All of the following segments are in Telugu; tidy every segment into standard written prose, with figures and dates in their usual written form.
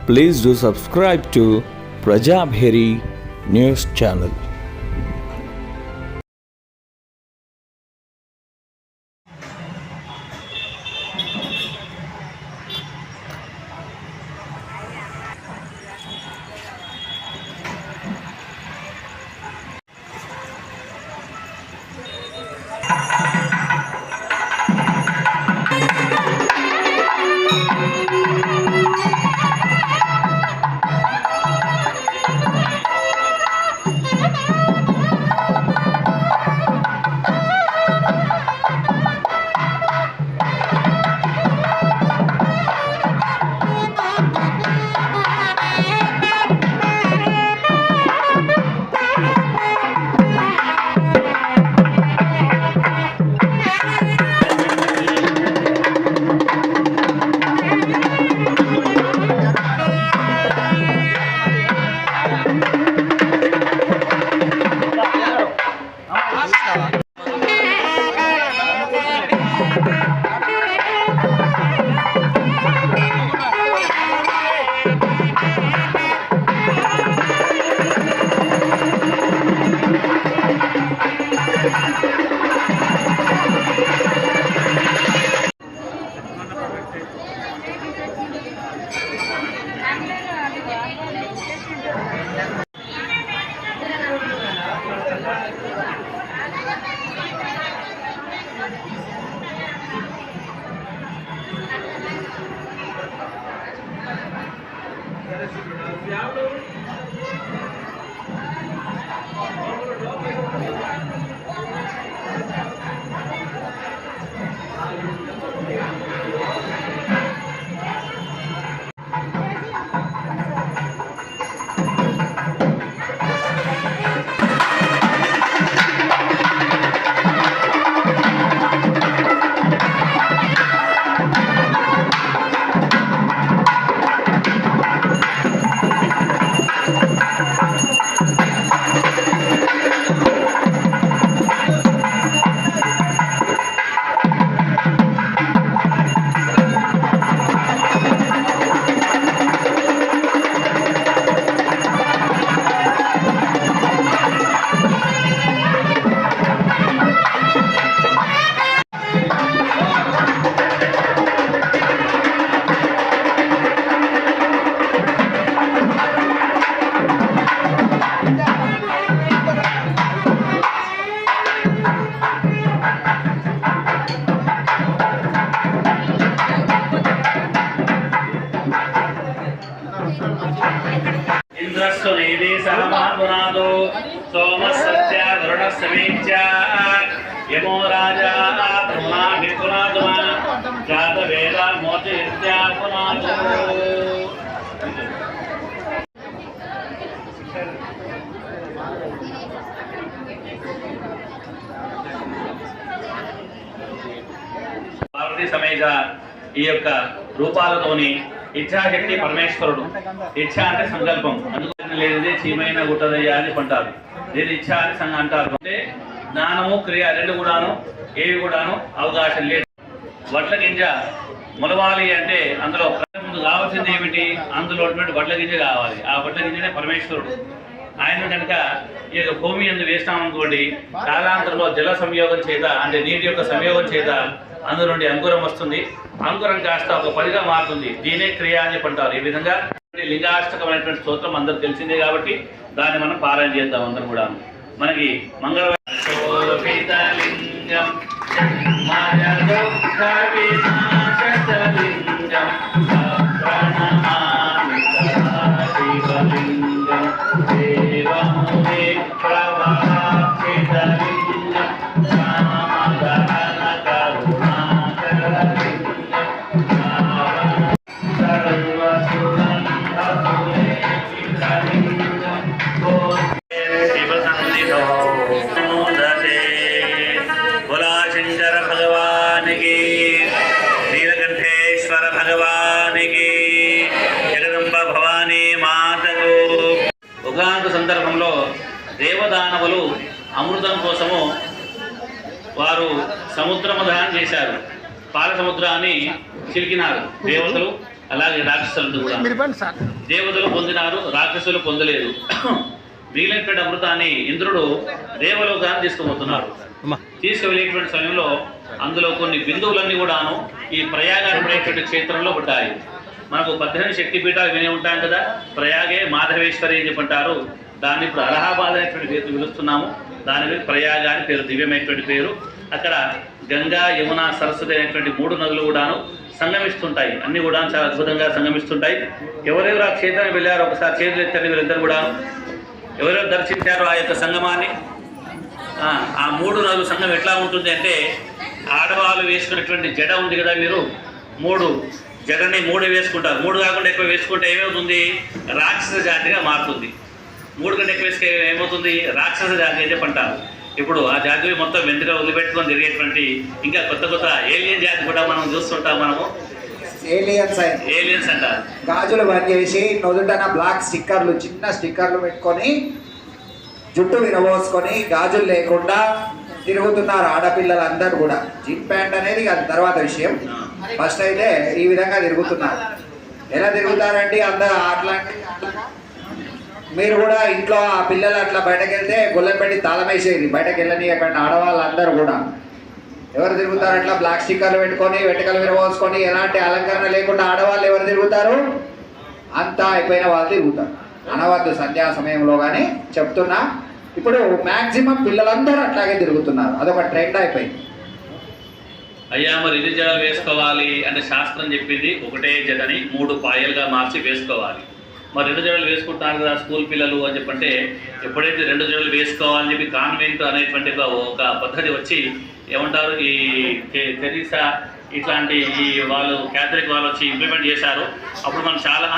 Please do subscribe to Prajabheri News Channel. यमो राजा ब्रह्मा जात वेद मोति పార్వతీ సమేత ఈ యొక్క రూపాలతోని ఇచ్ఛాశక్తి పరమేశ్వరుడు. ఇచ్ఛ అంటే సంకల్పం, అందుకని లేనిదే చీమైన గుట్టదయ్యా అని అంటారు. దీని ఇచ్ఛ అని అంటారు. అంటే జ్ఞానము క్రియ రెండు కూడాను ఏవి కూడాను అవకాశం లేదు. వడ్ల గింజ మొలవాలి అంటే అందులో ముందు కావాల్సింది ఏమిటి? అందులో వడ్ల గింజ కావాలి. ఆ వడ్ల గింజనే పరమేశ్వరుడు. ఆయన కనుక ఈ యొక్క భూమి అందు వేస్తామనుకోండి, కాలాంతరంలో జల సంయోగం చేత అంటే నీటి యొక్క సంయోగం చేత అందులో నుండి అంకురం వస్తుంది. అంకురం కాస్త ఒక పదిగా మారుతుంది. దీనే క్రియ అని చెప్పంటారు. ఈ విధంగా లింగాష్టకమైనటువంటి స్తోత్రం అందరూ తెలిసిందే కాబట్టి దాన్ని మనం పారాయణ చేద్దాం అందరం కూడా. మనకి మంగళవారం సందర్భంలో దేవదానవులు అమృతం కోసము వారు సముద్రము దానం చేశారు. పాల సముద్రాన్ని చిలికినారు దేవతలు. అలాగే రాక్షసులు కూడా దేవతలు పొందినారు, రాక్షసులు పొందలేదు. మిగిలినటువంటి అమృతాన్ని ఇంద్రుడు దేవలోకాన్ని తీసుకుపోతున్నారు. తీసుకువెళ్ళేటువంటి సమయంలో అందులో కొన్ని బిందువులన్నీ కూడాను ఈ ప్రయాగనేటువంటి క్షేత్రంలో పడ్డాయి. మనకు 18 శక్తిపీఠాలు వినే ఉంటాం కదా, ప్రయాగే మాధవేశ్వరి అని చెప్పంటారు. దాన్ని ఇప్పుడు అలహాబాద్ అనేటువంటి పేరు పిలుస్తున్నాము. దాని మీద ప్రయాగ అని పేరు, దివ్యమైనటువంటి పేరు. అక్కడ గంగా, యమున, సరస్వతి అనేటువంటి 3 నదులు కూడాను సంగమిస్తుంటాయి. అన్ని కూడా చాలా అద్భుతంగా సంగమిస్తుంటాయి. ఎవరెవరు ఆ క్షేత్రానికి వెళ్ళారో ఒకసారి చేతులు ఎత్తండి. వీళ్ళిద్దరు కూడా ఎవరెవరు దర్శించారో ఆ యొక్క సంగమాన్ని. ఆ 3 నదుల సంఘం ఎట్లా ఉంటుంది అంటే, ఆడవాళ్ళు వేసుకునేటువంటి జడ ఉంది కదా, మీరు 3 జడని 3 వేసుకుంటారు. 3 కాకుండా ఎక్కువ వేసుకుంటే ఏమవుతుంది? రాక్షస జాతిగా మారుతుంది. 3 కంటే ఎక్కువ వేసుకుంటే ఏమవుతుంది? రాక్షస జాతి అయితే పంటారు. ఇప్పుడు ఆ జాతి మొత్తం వెంటనే వదిలిపెట్టుకొని తిరిగేటువంటి ఇంకా కొత్త కొత్త ఏలియన్ జాతి కూడా మనం చూస్తుంటాం. మనము ఏలియన్స్ అంటారు. గాజులు బంద్ చేసి నొదుటన బ్లాక్ స్టిక్కర్లు, చిన్న స్టిక్కర్లు పెట్టుకొని జుట్టు విరబోసుకొని గాజులు లేకుండా తిరుగుతున్నారు ఆడపిల్లలందరూ కూడా. జీన్ ప్యాంట్ అనేది అది తర్వాత విషయం. ఫస్ట్ అయితే ఈ విధంగా తిరుగుతున్నారు. ఎలా తిరుగుతారండి అందరూ? అట్లాంటి మీరు కూడా ఇంట్లో ఆ పిల్లలు అట్లా బయటకు వెళ్తే గొల్లెం పెట్టి తాళం వేసేది, బయటకు వెళ్ళనియకండి. ఆడవాళ్ళందరూ కూడా ఎవరు తిరుగుతారు అట్లా? బ్లాక్ స్టిక్కర్లు పెట్టుకొని వెంట్రుకలు విరబోసుకొని ఎలాంటి అలంకరణ లేకుండా ఆడవాళ్ళు ఎవరు తిరుగుతారు? అంతా అయిపోయిన వాళ్ళు తిరుగుతారు. అనవద్దు సంధ్యా సమయంలో కానీ చెప్తున్నా. ఇప్పుడు మ్యాక్సిమం పిల్లలందరూ అట్లాగే తిరుగుతున్నారు. అదొక ట్రెండ్ అయిపోయింది. అయ్యా మరి ఎన్ని జడలు వేసుకోవాలి అంటే శాస్త్రం చెప్పింది ఒకటే జడని 3 పాయలుగా మార్చి వేసుకోవాలి. మరి 2 జడలు వేసుకుంటారు కదా స్కూల్ పిల్లలు అని చెప్పంటే, ఎప్పుడైతే 2 జడలు వేసుకోవాలని చెప్పి కాన్వెంట్ అనేటువంటి ఒక పద్ధతి వచ్చి ఏమంటారు, ఈ తెరీసా ఇట్లాంటి ఈ వాళ్ళు క్యాథలిక్ వాళ్ళు వచ్చి ఇంప్లిమెంట్ చేశారు. అప్పుడు మనం చాలా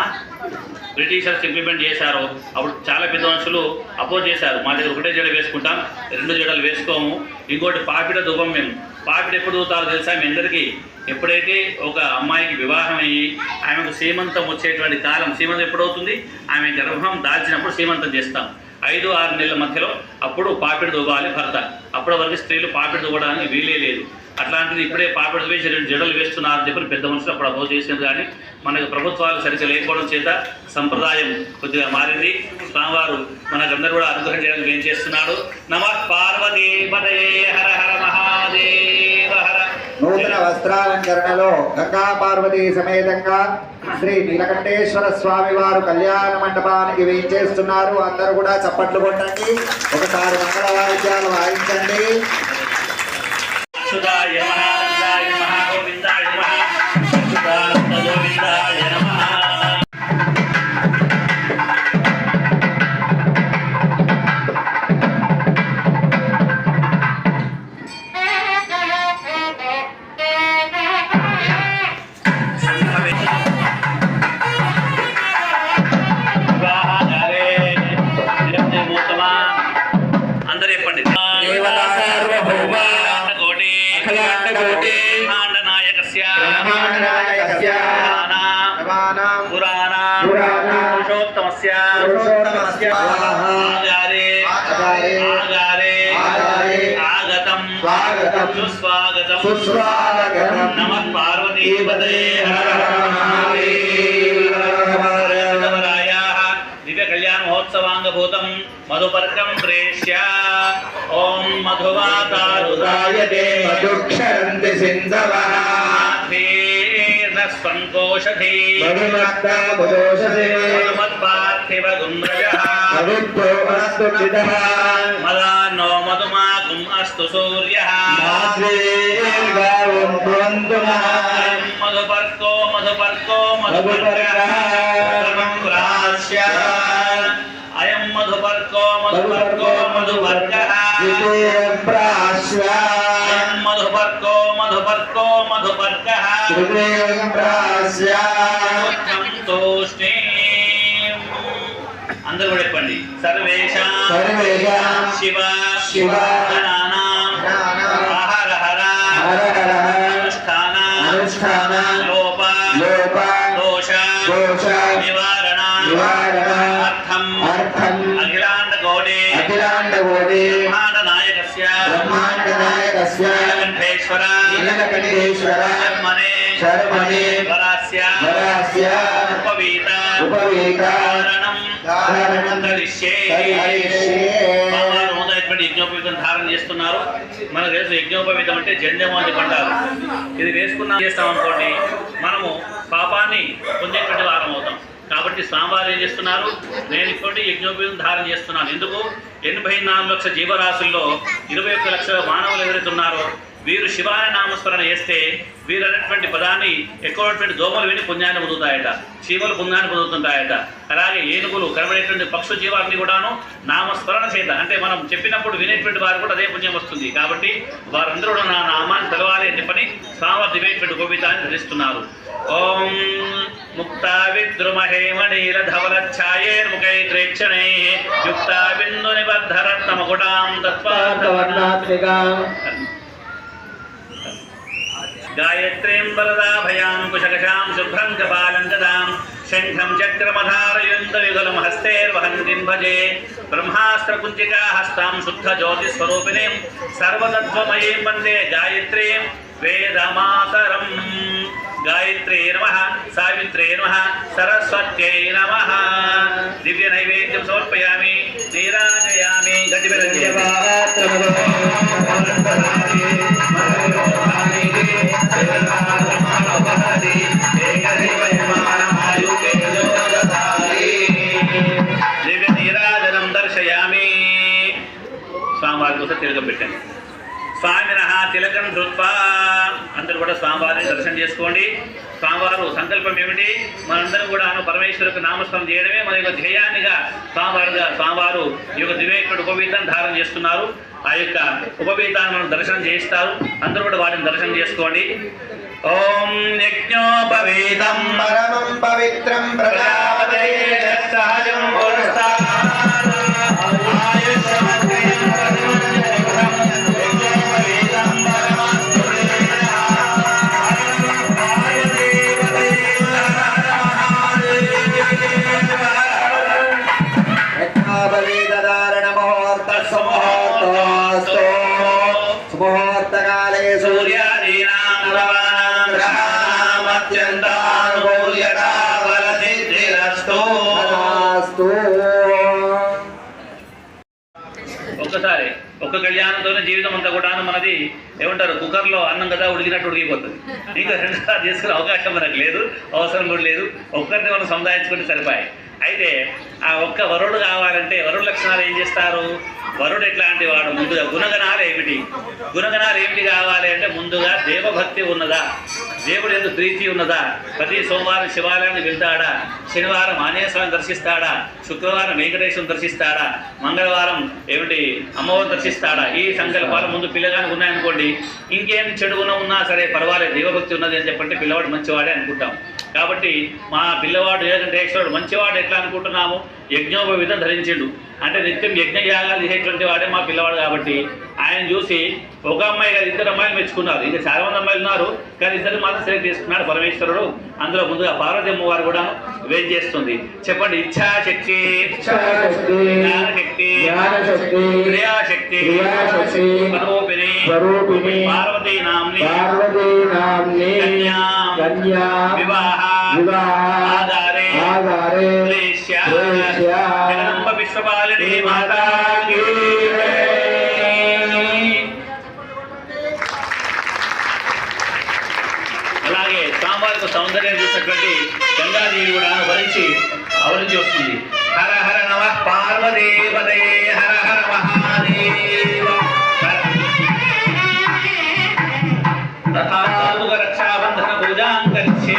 బ్రిటిషర్స్ ఇంప్లిమెంట్ చేశారు. అప్పుడు చాలా పెద్ద మనుషులు అపోజ్ చేశారు. మా దగ్గర ఒకటే జడ వేసుకుంటాం, 2 జడలు వేసుకోము. ఇంకోటి పాపిడ ధూపం. మేము పాపిడ ఎప్పుడు దూతారో తెలుసా మీ అందరికీ? ఎప్పుడైతే ఒక అమ్మాయికి వివాహం అయ్యి ఆమెకు సీమంతం వచ్చేటువంటి కాలం, సీమంతం ఎప్పుడవుతుంది? ఆమె గర్భం దాల్చినప్పుడు సీమంతం చేస్తాం. 5-6 నెలల మధ్యలో అప్పుడు పాపిడి దూవాలి భర్త. అప్పటి వరకు స్త్రీలు పాపిడి దూవడానికి వీలే లేదు. అట్లాంటిది ఇప్పుడే పాపిడి వేసి 2 జడలు వేస్తున్నారని చెప్పి పెద్ద మనుషులు అప్పుడు అపోజ్ చేసింది. కానీ మనకు ప్రభుత్వాలు సరిగ్గా లేకపోవడం చేత సంప్రదాయం కొద్దిగా మారింది. స్వామివారు మనకందరూ కూడా అనుగ్రహం చేయడానికి ఏం చేస్తున్నాడు? నమః పార్వతీపతయే హర హర మహాదేవ హర. నూతన వస్త్రాలంకరణలో గంగా పార్వతీ సమేతంగా శ్రీ నీలకంఠేశ్వర స్వామి వారు కళ్యాణ మండపానికి వేయించేస్తున్నారు. అందరూ కూడా చప్పట్లు కొట్టండి, ఒకసారి మంగళ వాయిద్యాలు వాయించండి. సుధాయ మహానందాయ మహాగోవిందాయ నమః. సుధానంద గోవిందాయ నమః. అందరూ చెప్పండి. సుస్వాగతం నమః పార్వతీపతయే హర హర మహాదేవాయ. దివ్య కళ్యాణ మహోత్సవాంగభూతం మధుపర్కం ప్రేష్య. ఓం మధువాతారుదాయతే మధుక్షరంతి సింధవః సంకోషధీ మధుమత్పార్థివ గుమ్రజః మదాన్నో మధుమాకుం అస్తు సూర్యః మధుపర్కో మధుపర్కో మధుపర్కః అయం మధుపర్కో మధుపర్కో మధుపర్కః మధుపర్కో మధుపర్కో మధుపర్కః అందరూ కూడా చెప్పండి. సర్వేషాం శివ శివ హర హర అనుష్ఠాన లోప దోష నివారణ అర్థం అఖిలాండ గౌడే బ్రహ్మాండ నాయకస్య నీలకంఠేశ్వర శర్మణి వరాస్య ఉపవీత ధారణం కరిష్యే. మొదలైనటువంటి యజ్ఞోపవీతం ధారణ చేస్తున్నారు. మనకు తెలుసు యజ్ఞోపవీతం అంటే జంధ్యము అని పంటారు. ఇది వేసుకున్నా చేస్తాం అనుకోండి, మనము పాపాన్ని పొందేటువంటి వారం అవుతాం. కాబట్టి స్వామివారు ఏం చేస్తున్నారు, నేను ఇప్పుడు యజ్ఞోపవీతం ధారణ చేస్తున్నాను. ఎందుకు? 84 లక్షల జీవరాశుల్లో 21 లక్షల మానవులు ఎవరైతే ఉన్నారో వీరు శివాని నామస్మరణ చేస్తే వీరు అనేటువంటి పదాన్ని ఎక్కువటువంటి దోమలు విని పుణ్యాన్ని పొందుతాయట, చీమలు పుణ్యాన్ని పొందుతుంటాయట. అలాగే ఏనుగులు కనబడేటువంటి పక్షు జీవాన్ని కూడాను నామస్మరణ చేత, అంటే మనం చెప్పినప్పుడు వినేటువంటి వారు కూడా అదే పుణ్యం వస్తుంది. కాబట్టి వారందరూ నా నామాన్ని తెలవాలి అని చెప్పని స్వామివారి దివ్యటువంటి గోపితాన్ని ధరిస్తున్నారు. ఓం ముక్తా విద్రుమహేమణీల ధవల ఛాయేర్ముఖైత్రేక్షణై యుక్తా బిందు నిబద్ధరత్నమకుటాం తత్వార్థవర్ణాత్మికాం గాయత్రీం వరదాభయాం కుశకశాం శుభ్రం కపాలం గదాం శంఖం చక్రమధారయుందయుగలం హస్తేర్వహంతిం భజే బ్రహ్మాస్త్రకుంజికా హస్తాం శుద్ధ జ్యోతిస్వరూపిణీం సర్వతత్వమయీం వందే గాయత్రీం వేదమాతరం. గాయత్రే నమః, సావిత్రే నమః, సరస్వత్యై నమః. దివ్య నైవేద్యం సమర్పయామి, నీరాజయామి. దివ్య నీరాజనం దర్శయామి. స్వామివారి కోసం తిలకం పెట్టండి. స్వామిన తిలకం ధృత్వా, అందరూ కూడా స్వామివారిని దర్శనం చేసుకోండి. స్వామివారు సంకల్పం ఏమిటి? మనందరం కూడా పరమేశ్వరుకు నామస్మరణ చేయడమే మన యొక్క ధ్యేయాన్నిగా స్వామివారు ఈ యొక్క దివ్యమైన ఉపవీతాన్ని ధారణ చేస్తున్నారు. ఆ యొక్క ఉపవీతాన్ని మనం దర్శనం చేయిస్తారు. అందరూ కూడా వాటిని దర్శనం చేసుకోండి. ఓం యజ్ఞోపవీతం పరమం పవిత్రం ప్రజాపతయే సహజం ముహూర్తకాలే సూర్యాదీనాం నవానాం గ్రహాణాం అత్యంతానుకూల్యతా ఫలసిద్ధిరస్తు. ఒక్కసారి ఒక్క కళ్యాణంతోనే జీవితం అంతా కూడా మనది ఏమంటారు, కుక్కర్లో అన్నం కదా ఉడికినట్టు ఉడికిపోతుంది. ఇంకా రెండుసార్లు చేసుకునే అవకాశం మనకు లేదు, అవసరం కూడా లేదు. ఒక్కరిని మనం సముదాయించుకుంటే సరిపోయి. అయితే ఆ ఒక్క వరుడు కావాలంటే వరుడు లక్షణాలు ఏం చేస్తారు? వరుడు ఎట్లాంటి వాడు? ముందుగా గుణగణాలు ఏమిటి? గుణగణాలు ఏమిటి కావాలి అంటే ముందుగా దేవభక్తి ఉన్నదా, దేవుడు ఎందుకు ప్రీతి ఉన్నదా, ప్రతి సోమవారం శివాలయాన్ని వెళ్తాడా, శనివారం ఆంజనేయస్వామిని దర్శిస్తాడా, శుక్రవారం వెంకటేశ్వరుని దర్శిస్తాడా, మంగళవారం ఏమిటి అమ్మవారిని దర్శిస్తాడా? ఈ సంకల్పాలు ముందు పిల్లగానికి ఉన్నాయనుకోండి, ఇంకేం చెడు గుణం ఉన్నా సరే పర్వాలేదు, దేవభక్తి ఉన్నది అని చెప్పంటే పిల్లవాడు మంచివాడే అనుకుంటాం. కాబట్టి మా పిల్లవాడు ఏకంటేశ్వరుడు మంచివాడు ఎట్లా అనుకుంటున్నాము? యజ్ఞోపవీతం ధరించిండు అంటే నిత్యం యజ్ఞయాగాలు చేసేటువంటి వాడే మా పిల్లవాడు. కాబట్టి ఆయన చూసి ఒక అమ్మాయి కాదు 2 అమ్మాయిలు మెచ్చుకున్నారు. ఇంకా చాలా మంది అమ్మాయిలు ఉన్నారు, కానీ 2 మాత్రం సెలెక్ట్ చేసుకున్నాడు పరమేశ్వరుడు. అందులో ముందుగా పార్వతి అమ్మవారు కూడా వేం చేస్తుంది. చెప్పండి. ఇచ్ఛాశక్తి, జ్ఞానశక్తి, క్రియాశక్తి, స్వరూపిణి పార్వతీ నామ్ని కన్యా వివాహ ఆధారే జగదంబ విశ్వపాలిని మాతా కీ. అలాగే స్వామివారికి సౌందర్యం చూసినటువంటి గంగాదేవి కూడా భరించి అవరించి వస్తుంది. హర హర నమః పార్వదేవతయే హర హర మహాదేవ. తథాత్మక రక్షాబంధన పూజాం కరిష్యే.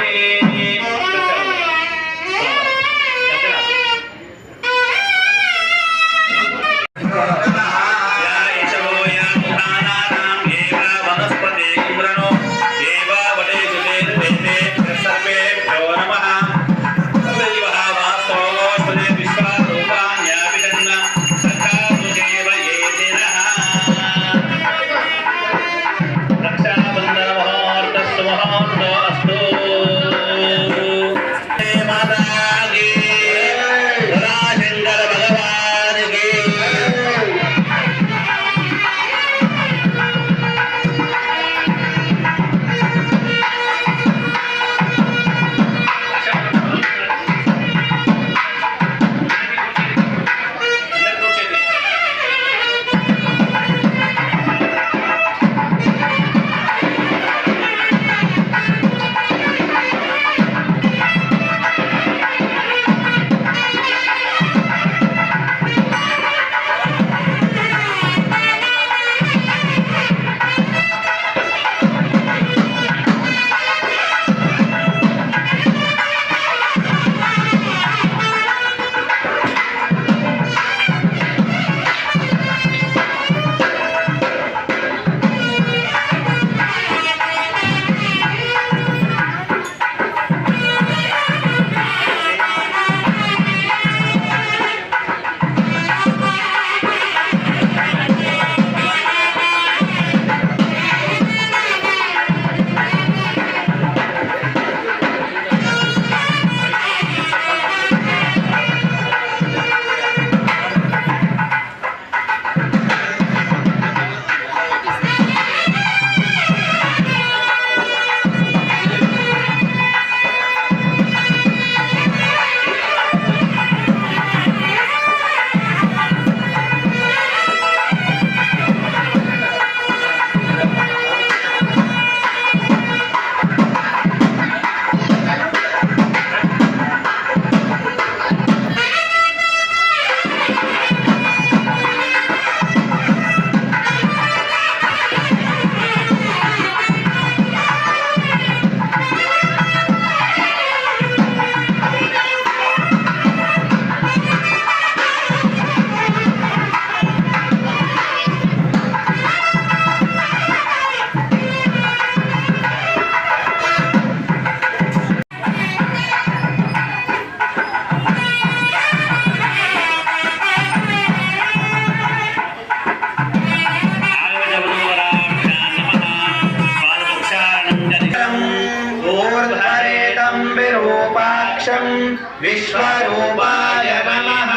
विश्वरूपाय नमः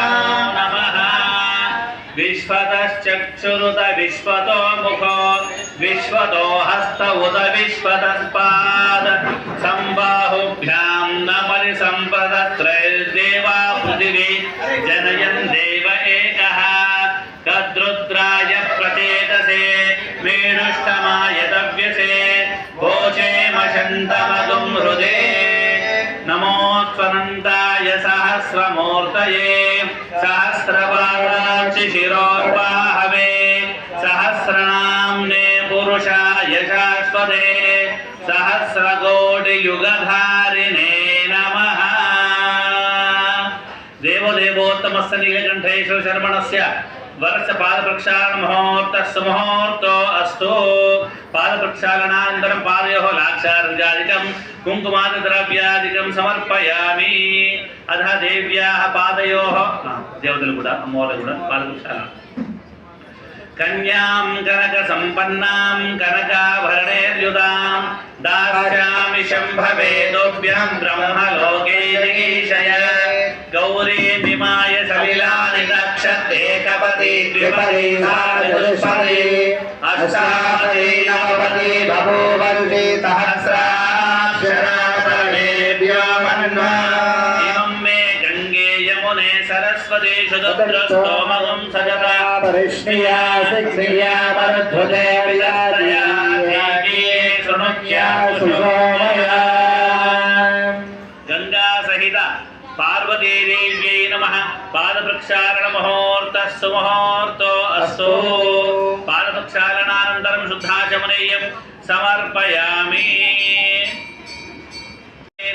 नमः विश्वतश्चक्षुरुत विश्वतो मुखो विश्वतो हस्त उत विश्वतस्पाद संबाहुभ्यां नमनि संप्रदत्रैर्देवा पृथिवी जनयन् देव एकः कद्रुद्राय प्रचेतसे मेढुष्टमाय तव्यसे भोजे मशन्तमगुं हृदे नमोऽस्त्वनन्ताय सहस्रमूर्तये सहस्रपादाक्षि शिरोर्बाहवे सहस्रनाम्ने पुरुषाय शाश्वते सहस्रकोटियुगधारिणे नमः देवोत्तमस्य नीलकण्ठेश्वर शर्मणस्य वर्ष पादप्रक्षालन मुहूर्तः सुमुहूर्तो अस्तु पादप्रक्षालनानन्तरं पादयोः लाक्षार्घ्यादिकं कुङ्कुमादिद्रव्यादिकं समर्पयामि अतः देव्याः पादयोः देवतలు కూడా అమ్మవారు కూడా పాదप्रक्षालन कन्यां कनकसम्पन्नां कनकाभरणैर्युतां दास्यामि शम्भवे दोभ्यं ब्रह्मलोके जिगीषय गौरीमिमाय सलिलानि दक्षते कपति द्विपदी चतुष्पदी अष्टापदी नवपदी बभूवन्ति सहस्राक्षराभरणेभ्यो मन्वा इमं मे गङ्गे यमुने सरस्वती सुदुद्रस्तोमगं सजता परिष्णिया सिक्ष्णिया परध्वते विदातया सुनुख्या सुशोमया गंगा सहित पार्वती देव्यै नमः पादप्रक्षालन मुहूर्तः सुमुहूर्तो अस्तु पादप्रक्षालनानन्तरं शुद्धाचमनीयं समर्पयामि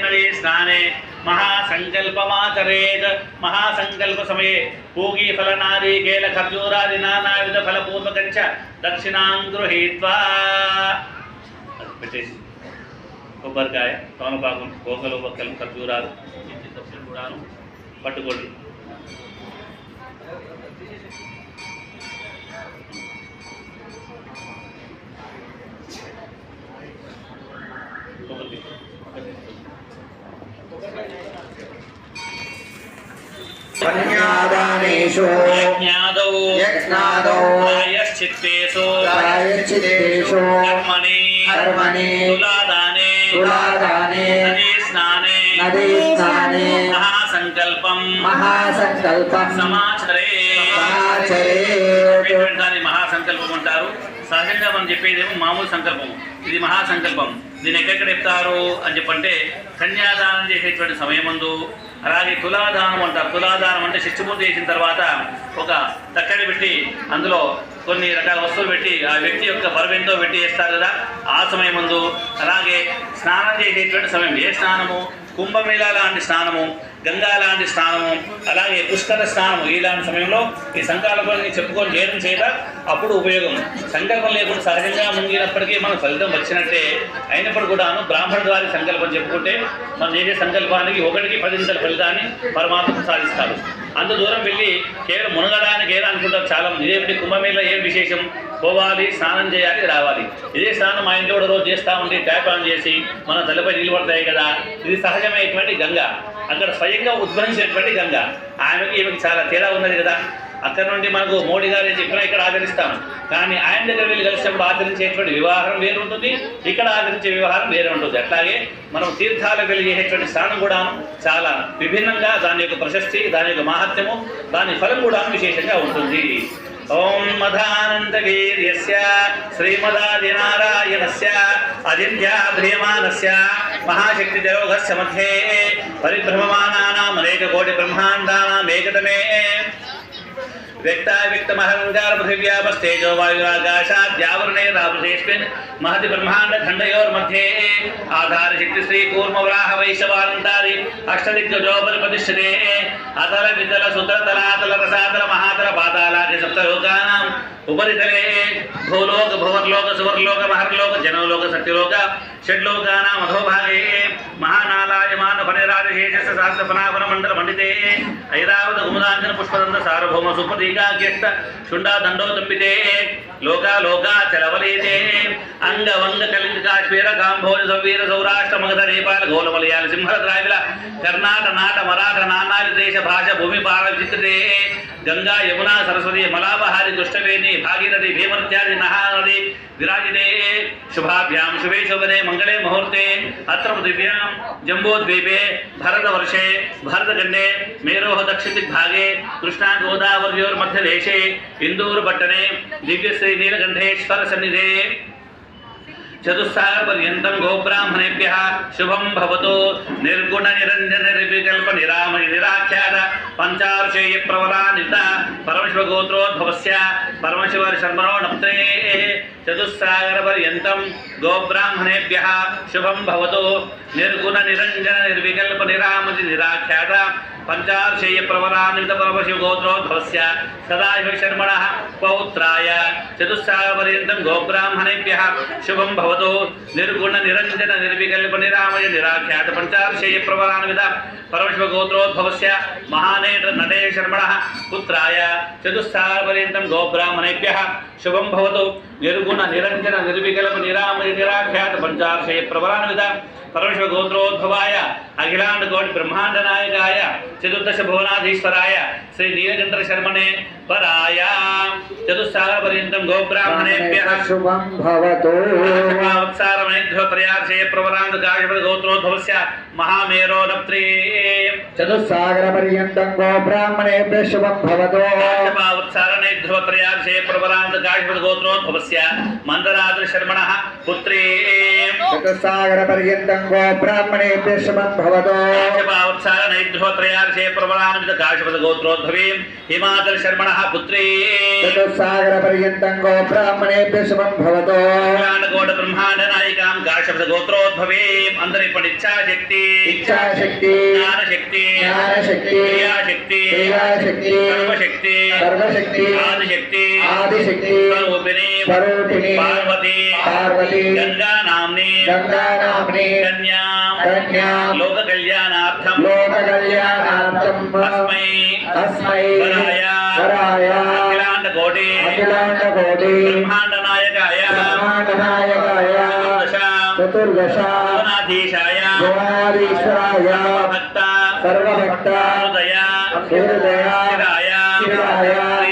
नदी स्नाने महासंकल्पमाचरेत् महासंकल्प समये पूगी फलनारिकेल खर्जूरादि नानाविध फलपूर्वकं च दक्षिणां गृहीत्वा కొబ్బరికాయ తోనపాకు పోకలు బొక్కలు ఖర్జూరాలు దక్షిణ కూడాను పట్టుకోండి कन्यादानेषु यज्ञादौ प्रायश्चित्तेषु कर्मणि तुलादाने नदी स्नाने महासंकल्पं समाचरेत् దాన్ని మహాసంకల్పం అంటారు. సహజంగా మనం చెప్పేదేమో మామూలు సంకల్పం, ఇది మహాసంకల్పం. దీన్ని ఎక్కడెక్కడ చెప్తారు అని చెప్పంటే కన్యాదానం చేసేటువంటి సమయమందు, అలాగే తులాదానం అంటారు. తులాదానం అంటే శిష్యపూర్తి చేసిన తర్వాత ఒక తక్కడి పెట్టి అందులో కొన్ని రకాల వస్తువులు పెట్టి ఆ వ్యక్తి యొక్క బరువెంతో పెట్టి వేస్తారు కదా, ఆ సమయమందు. అలాగే స్నానం చేసేటువంటి సమయం, ఏ స్నానము? కుంభమేళ లాంటి స్నానము, గంగా లాంటి స్నానము, అలాగే పుష్కర స్నానము. ఇలాంటి సమయంలో ఈ సంకల్పాన్ని చెప్పుకొని చేయడం చేత అప్పుడు ఉపయోగం. సంకల్పం లేకుండా సహజంగా ముంగినప్పటికీ మనకు ఫలితం వచ్చినట్టే. అయినప్పుడు కూడాను బ్రాహ్మణ ద్వారా సంకల్పం చెప్పుకుంటే మనం చేసే సంకల్పానికి 1కి 10 ఫలితాన్ని పరమాత్మ సాధిస్తారు. అంత దూరం వెళ్ళి కేవలం మునగడానికి ఏదో అనుకుంటారు చాలా మంది. ఇదేమిటి కుంభమేళ ఏం విశేషం? పోవాలి, స్నానం చేయాలి, రావాలి. ఇదే స్నానం మా ఇంట్లో కూడా రోజు చేస్తూ ఉండి ట్యాప్ ఆన్ చేసి మన తలపై నీళ్ళు పడతాయి కదా. ఇది సహజమైనటువంటి గంగ, అక్కడ స్వయంగా ఉద్భవించినటువంటి గంగ. ఈమెకి చాలా తేడా ఉన్నది కదా. అక్కడ నుండి మనకు మోడీ గారు ఏం చెప్పినా ఇక్కడ ఆచరిస్తాం, కానీ ఆయన దగ్గర వెళ్ళి కలిసినప్పుడు ఆచరించేటువంటి వివాహం వేరు ఉంటుంది, ఇక్కడ ఆచరించే వివాహం వేరే ఉంటుంది. అట్లాగే మనం తీర్థాలకు వెళ్ళి చేసేటువంటి స్నానం కూడా చాలా విభిన్నంగా దాని యొక్క ప్రశస్తి, దాని యొక్క మహాత్మ్యము, దాని ఫలం కూడా విశేషంగా ఉంటుంది. ఓం మధానందవీర్యస్య శ్రీమదాదినారాయణస్య అజింధ్యాభ్రియమానస్య మహాశక్తి జయోగస్య మధ్యే పరిభ్రమమానానాం అనేక కోటి బ్రహ్మాండానాం ఏకతమే व्यक्ताव्यक्तमहंकार पृथिव्यापस्तेजो वायुराकाशाद्यावरणैरावृतेऽस्मिन् महति ब्रह्माण्डखण्डयोर्मध्ये आधारशक्ति श्री कूर्मवराह वैशवानन्तादि अष्टदिग्गजोपरिप्रतिष्ठते अतल वितल सुतल तलातल रसातल महातल पातालादि सप्तलोकानाम् उपरितले भूलोक भुवर्लोक सुवर्लोक महर्लोक जनोलोक सत्यलोक षड्लोकानाम् अधोभागे महानालायमान फणिराजशेषस्य सहस्रफलावन मण्डल मण्डिते ऐरावत कुमुदाञ्जन पुष्पदन्त सार्वभौम सुपदीकाग्यष्ट शुण्डा दण्डो तम्बिते లోకా లోకా చలవలేదే అంగవంగ కలింగ కాశ్మీర కాంభోజ సవీర సౌరాష్ట్ర మగధ నేపాల గౌల మలయాళ సింహల ద్రావిడ కర్ణాట నాట మరాఠ నానాది దేశ భాష భూమి పాల విచిత్రే గంగా యమునా సరస్వతి మలాబహారి దుష్టవేణి భాగీరథి భీమనద్యాది నహానది విరాజితే శుభాభ్యాం శుభే శోభనే మంగళే ముహూర్తే అత్ర పృథివ్యాం జంబోద్వీపే భరతవర్షే భరతఖండే మేరోహ దక్షిణదిగ్భాగే కృష్ణా గోదావర్యోర్మధ్యదేశే ఇందూరుపట్టణే దివ్యశ్రీ నీలకంఠేశ్వర సన్నిధే చతుస్సాగరపర్యంతం గోబ్రాహ్మణేభ్యః శుభం భవతు నిర్గుణ నిరంజన నిర్వికల్ప నిరామయ నిరాఖ్యాత పంచార్షేయ ప్రవరానిత పరమశివ గోత్రోద్భవస్య పరమశివ శర్మణో నప్తే చతుస్సాగరపర్యంతం గోబ్రాహ్మణేభ్యః శుభం భవతు నిర్గుణ నిరంజన నిర్వికల్ప నిరామయ నిరాఖ్యాత పంచార్షేయ ప్రవరానిత పరమశివ గోత్రోద్భవస్య సదాశివ శర్మణః పౌత్రాయ చతుస్సాగరపర్యంతం గోబ్రాహ్మణేభ్యః శుభం భవతు నిర్గుణ నిరంజన నిర్వికల్ప నిరామయ నిరాఖ్యాత పంచార్షేయ ప్రవరాన్విత పరమశివ గోత్రోద్భవస్య మహానేట నటే శర్మణః పుత్రాయ చతుస్సాగరపర్యంతం గోబ్రాహ్మణేభ్యః శుభం భవతు నిర్గుణ నిరంజన నిర్వికల్ప నిరామయ నిరాఖ్యాత పంచార్షేయ ప్రవరాన్విత పరమశివ గోత్రోద్భవాయ అఖిలాండ కోటి బ్రహ్మాండ నాయకాయ చతుర్దశ భువనాధీశ్వరాయ శ్రీ నీలకంఠ శర్మణే పరాయ చతుస్సాగరపర్యంతం గోబ్రాహ్మణేభ్యః శుభం భవతు వత్సారమేధ్యోత్రయార్షేయ ప్రవరాంత గాయపద గోత్రోద్భవస్య మహామేరో నప్త్రే చతుస్సాగరపర్యంతం గోబ్రాహ్మణేభ్యః శుభం భవతు వత్సారనేధ్యోత్రయార్షేయ ప్రవరాంత గాయపద గోత్రోద్భవస్య మందరాద్రి శర్మణః పుత్రే చతుస్సాగరపర్యంతం గోబ్రాహ్మణేభ్యః శుభం భవతు వత్సారనేధ్యోత్రయార్షేయ ప్రవరాంత గాయపద గోత్రోద్భవే హిమాచల శర్మణః పుత్రే చతుస్సాగరపర్యంతం గోబ్రాహ్మణేభ్యః శుభం భవతు కోట బ్రహ్మాండ నాయికాం గాయపద గోత్రోద్భవే అందరి ఇప్పుడు ఇచ్ఛాశక్తి ఇచ్ఛాశక్తి జ్ఞానశక్తి జ్ఞానశక్తి క్రియాశక్తి క్రియాశక్తి సర్వశక్తి సర్వశక్తి ఆదిశక్తి ఆదిశక్తి స్వరూపిణి స్వరూపిణి పార్వతి పార్వతి గంగా నామ్ని కన్యాం లోక కళ్యాణార్థం లోక కళ్యాణార్థం తస్మై వరాయ అఖిలాండ కోటి బ్రహ్మాండ నాయకాయ చతుర్దశ భువనాధీశాయ భక్త సర్వభక్త హృదయ హృదయ స్థిరాయ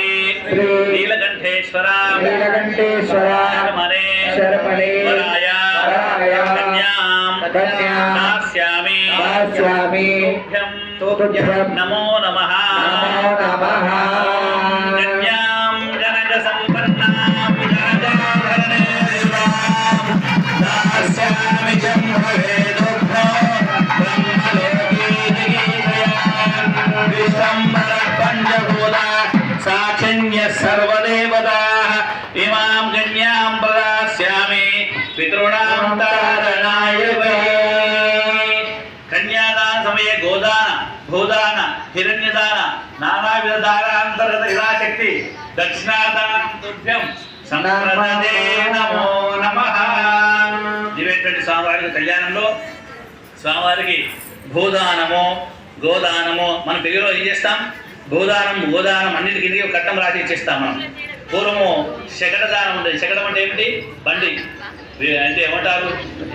శ్రీ నీలకంఠేశ్వర శర్మణే వరాయ కన్యాం దాస్యామి తుభ్యం నమో నమః కన్యాం జనక సంపన్నాం జనకాభరణే దాస్యామి జంభవే దుఃఖో బ్రహ్మలోకీ జగీతయా విశ్వంబర పంచభూత సాక్షిణ్య సర్వదేవతాః ఇమాం కన్యాం ప్రదాస్యామి పితॄణాం తారణాయ వై కన్యాదాన సమయే గోదాన భూదాన హిరణ్యదాన నానావిధ దానాంతర్గత హిరాశక్తి దక్షిణాదానం తుభ్యం సంప్రదదే నమో నమః. దివ్యటువంటి స్వామివారికి కళ్యాణంలో స్వామివారికి భూదానము గోదానము మనం పెళ్లిలో ఏం చేస్తాం? భూదానం గోదానం అన్నిటికీ ఒక కట్టం రాసి ఇచ్చేస్తాం మనం. పూర్వము శకట దానం ఉండేది. శకటం అంటే ఏమిటి? బండి, అంటే ఏమంటారు,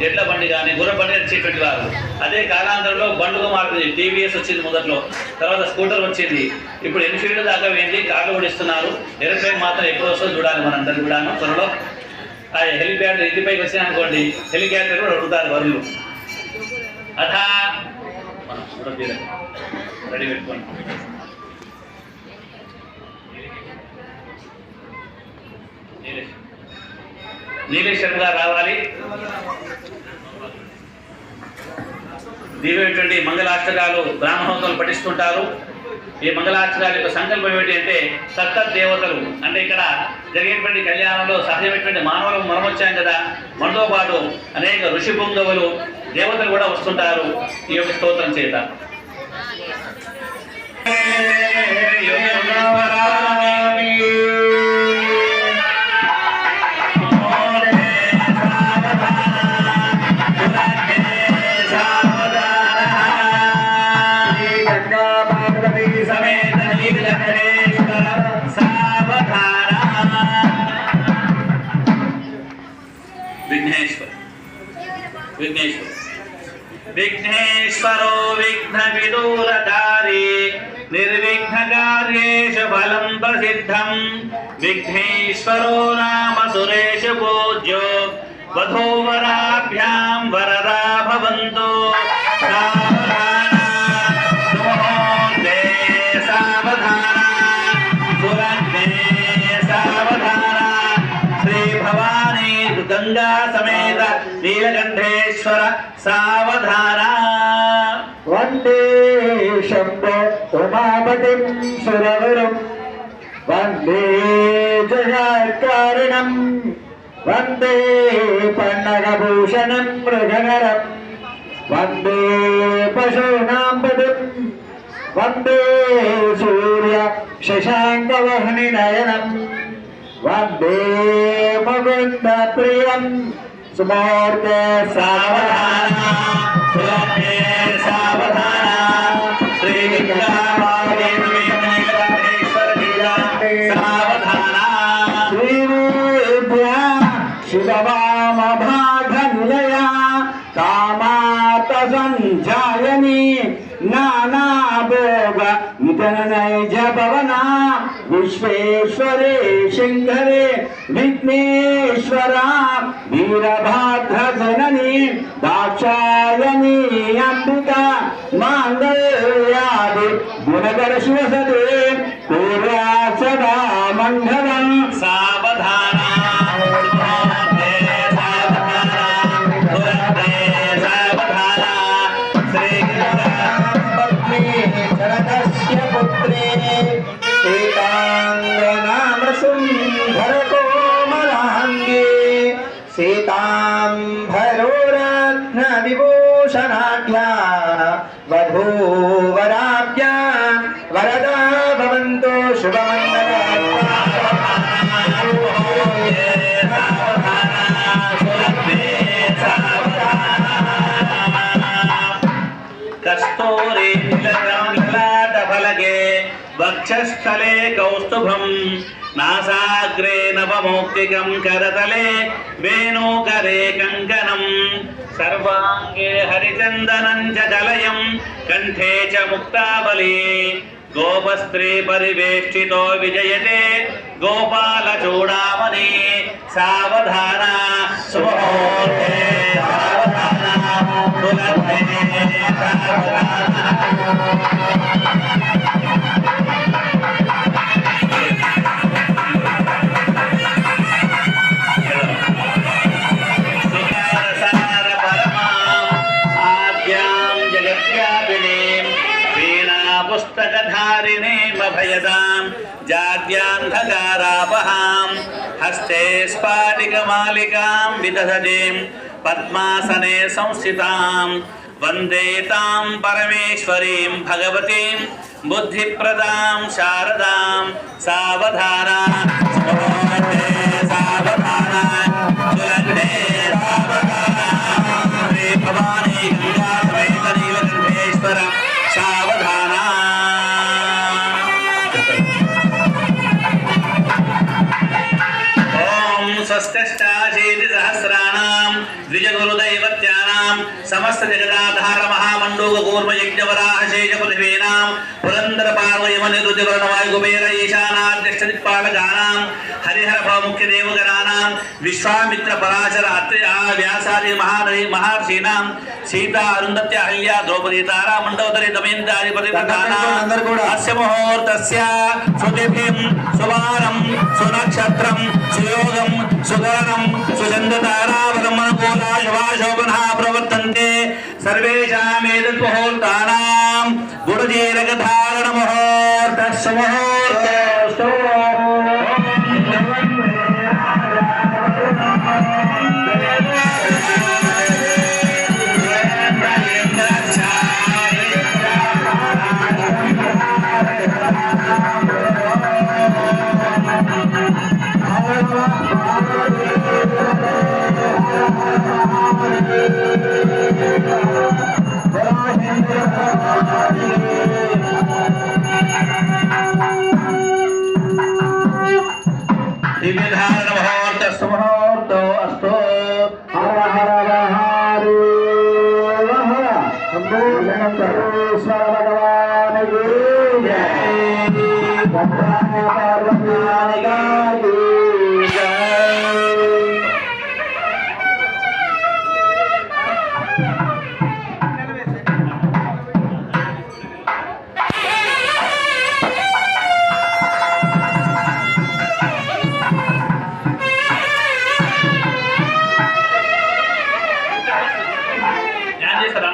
ఎడ్ల బండి కానీ గుర్ర బండి వచ్చేటువంటి వారు. అదే కాలాంతరంలో బండుగా మారుతుంది. టీవీఎస్ వచ్చింది మొదట్లో, తర్వాత స్కూటర్ వచ్చింది, ఇప్పుడు ఎన్ఫీల్డ్ దాకా వెళ్ళి కార్లు కూడా ఇస్తున్నారు. ఏరోప్లేన్ మాత్రం ఎప్పుడు వస్తుందో చూడాలి మనందరూ కూడాను. త్వరలో ఆ హెలిప్యాడ్ ఇంటిపైకి వచ్చినా అనుకోండి, హెలికాప్టర్ కూడా అడుగుతారు వరులు. అథా మనం కూడా రెడీ పెట్టుకోండి. నీలేశ్వరం గారు రావాలి. దివ్యటువంటి మంగళాష్టకాలు బ్రాహ్మణోత్సవాలు పఠిస్తుంటారు. ఈ మంగళాష్టకాల యొక్క సంకల్పం ఏమిటి అంటే సప్తదేవతలు, అంటే ఇక్కడ జరిగేటువంటి కళ్యాణంలో సహజమైనటువంటి మానవులు మనం వచ్చాం కదా, మనతో పాటు అనేక ఋషి పుంగవులు దేవతలు కూడా వస్తుంటారు ఈ యొక్క స్తోత్రం చేత. విఘ్నేశ్వరు. విఘ్నేశ్వరో విఘ్న విదూరకారి నిర్విఘ్నకార్యేషు ఫలం ప్రసిద్ధం. విఘ్నేశ్వరో నామ సురేష పూజ్యో వధూవరాభ్యాం వరదా భవంతు. సావధాన సుముహూర్తే సావధాన సులగ్నే సావధాన. శ్రీ భవానీ గంగా సమేత నీలకంఠేశ్వర సావధాన. వందే శంభో ఉమాపతిం సురవరం వందే జగత్కారణం వందే పన్నగభూషణం మృగనరం వందే పశూనాం పతిం వందే సూర్య శశాంకవహ్ని నయనం వందే ముకుంద ప్రియం సుమూర్తే సావధాన సులగ్నే సావధాన. శ్రీ సావధాన. శ్రీవేద్య శివవామభాగనిలయ కామాత సంధ్యాయని నానాభోగ నితనైజ భవన విశ్వేశ్వరే శంకరే విఘ్నేశ్వర వీరభద్ర జనని దాక్షాయణి అంబిక మాంగళ్యాది గుణకర శివసదే పూర్వా సదా మంగళం. సావధాన సావధాన. శ్రీ పత్ని జనకస్య పుత్రే సీతాంగనామ సుందర కోమలాంగే సీతాంబరో రత్న విభూషణాఢ్యా వధూవరాభ్యా వరదా భవంతో శుభమంగళ. కస్తూరి లలాటఫలకే వక్షస్థలే కౌస్తుభం నాసాగ్రే నవమౌక్తికం కరతలే వేణుకరే కంకణం సర్వాంగే హరిచందనం చ కలయం కంఠే చ ముక్తాబలి. గోపస్త్రీ పరివేష్టితో విజయతే గోపాలచూడామణి. సావధాన సుముహూర్తే సావధాన సులగ్నే సావధాన. సుఖారసార పరమాం ఆద్యాం జగద్వ్యాపినీం వీణా పుస్తకధారిణీం అభయదాం జాడ్యాంధకారాపహాం హస్తే స్ఫాటికమాలికాం విదధతీం పద్మాసనే సంస్థితాం. వందే తాం పరమేశ్వరీం భగవతీం బుద్ధిప్రదాం శారదాం. సావధాన సుముహూర్తే సావధాన సులగ్నే సావధాన. శ్రీ భవానీ గంగా సమేత నీలకంఠేశ్వర సావధాన. ఓం స్వస్త్యష్టాశీతి సహస్రాణాం ద్విజగురుదైవత్యానాం సమస్త జగదాధార మహామండూక కూర్మ యజ్ఞవరాహ శేష పృథివీనాం పురందర పార్వయమని రుద్రవర్ణవాయు కుబేర ఈశానాధ్యక్ష దిక్పాలకానాం హరిహర ప్రముఖ్య దేవగణానాం విశ్వామిత్ర పరాశర అత్రి వ్యాసాది మహర్షీనాం సీతా అరుంధత్య అహల్య ద్రౌపది తారా మండోదరి దమయంతాధిపతి అస్య ముహూర్తస్య శృతిభిం సువారం సునక్షత్రం సుయోగం సుగరణం సుచంద్ర తారావరం అనుకూల శుభాశోభన ప్రవర్తంతే. సర్వేషామేతత్ ముహూర్తానాం గురుజీరకధారణ ముహూర్త సుముహూర్తస్తు. జయ శంకరేశ్వర భగవానికి ధ్యానం చేస్తారా?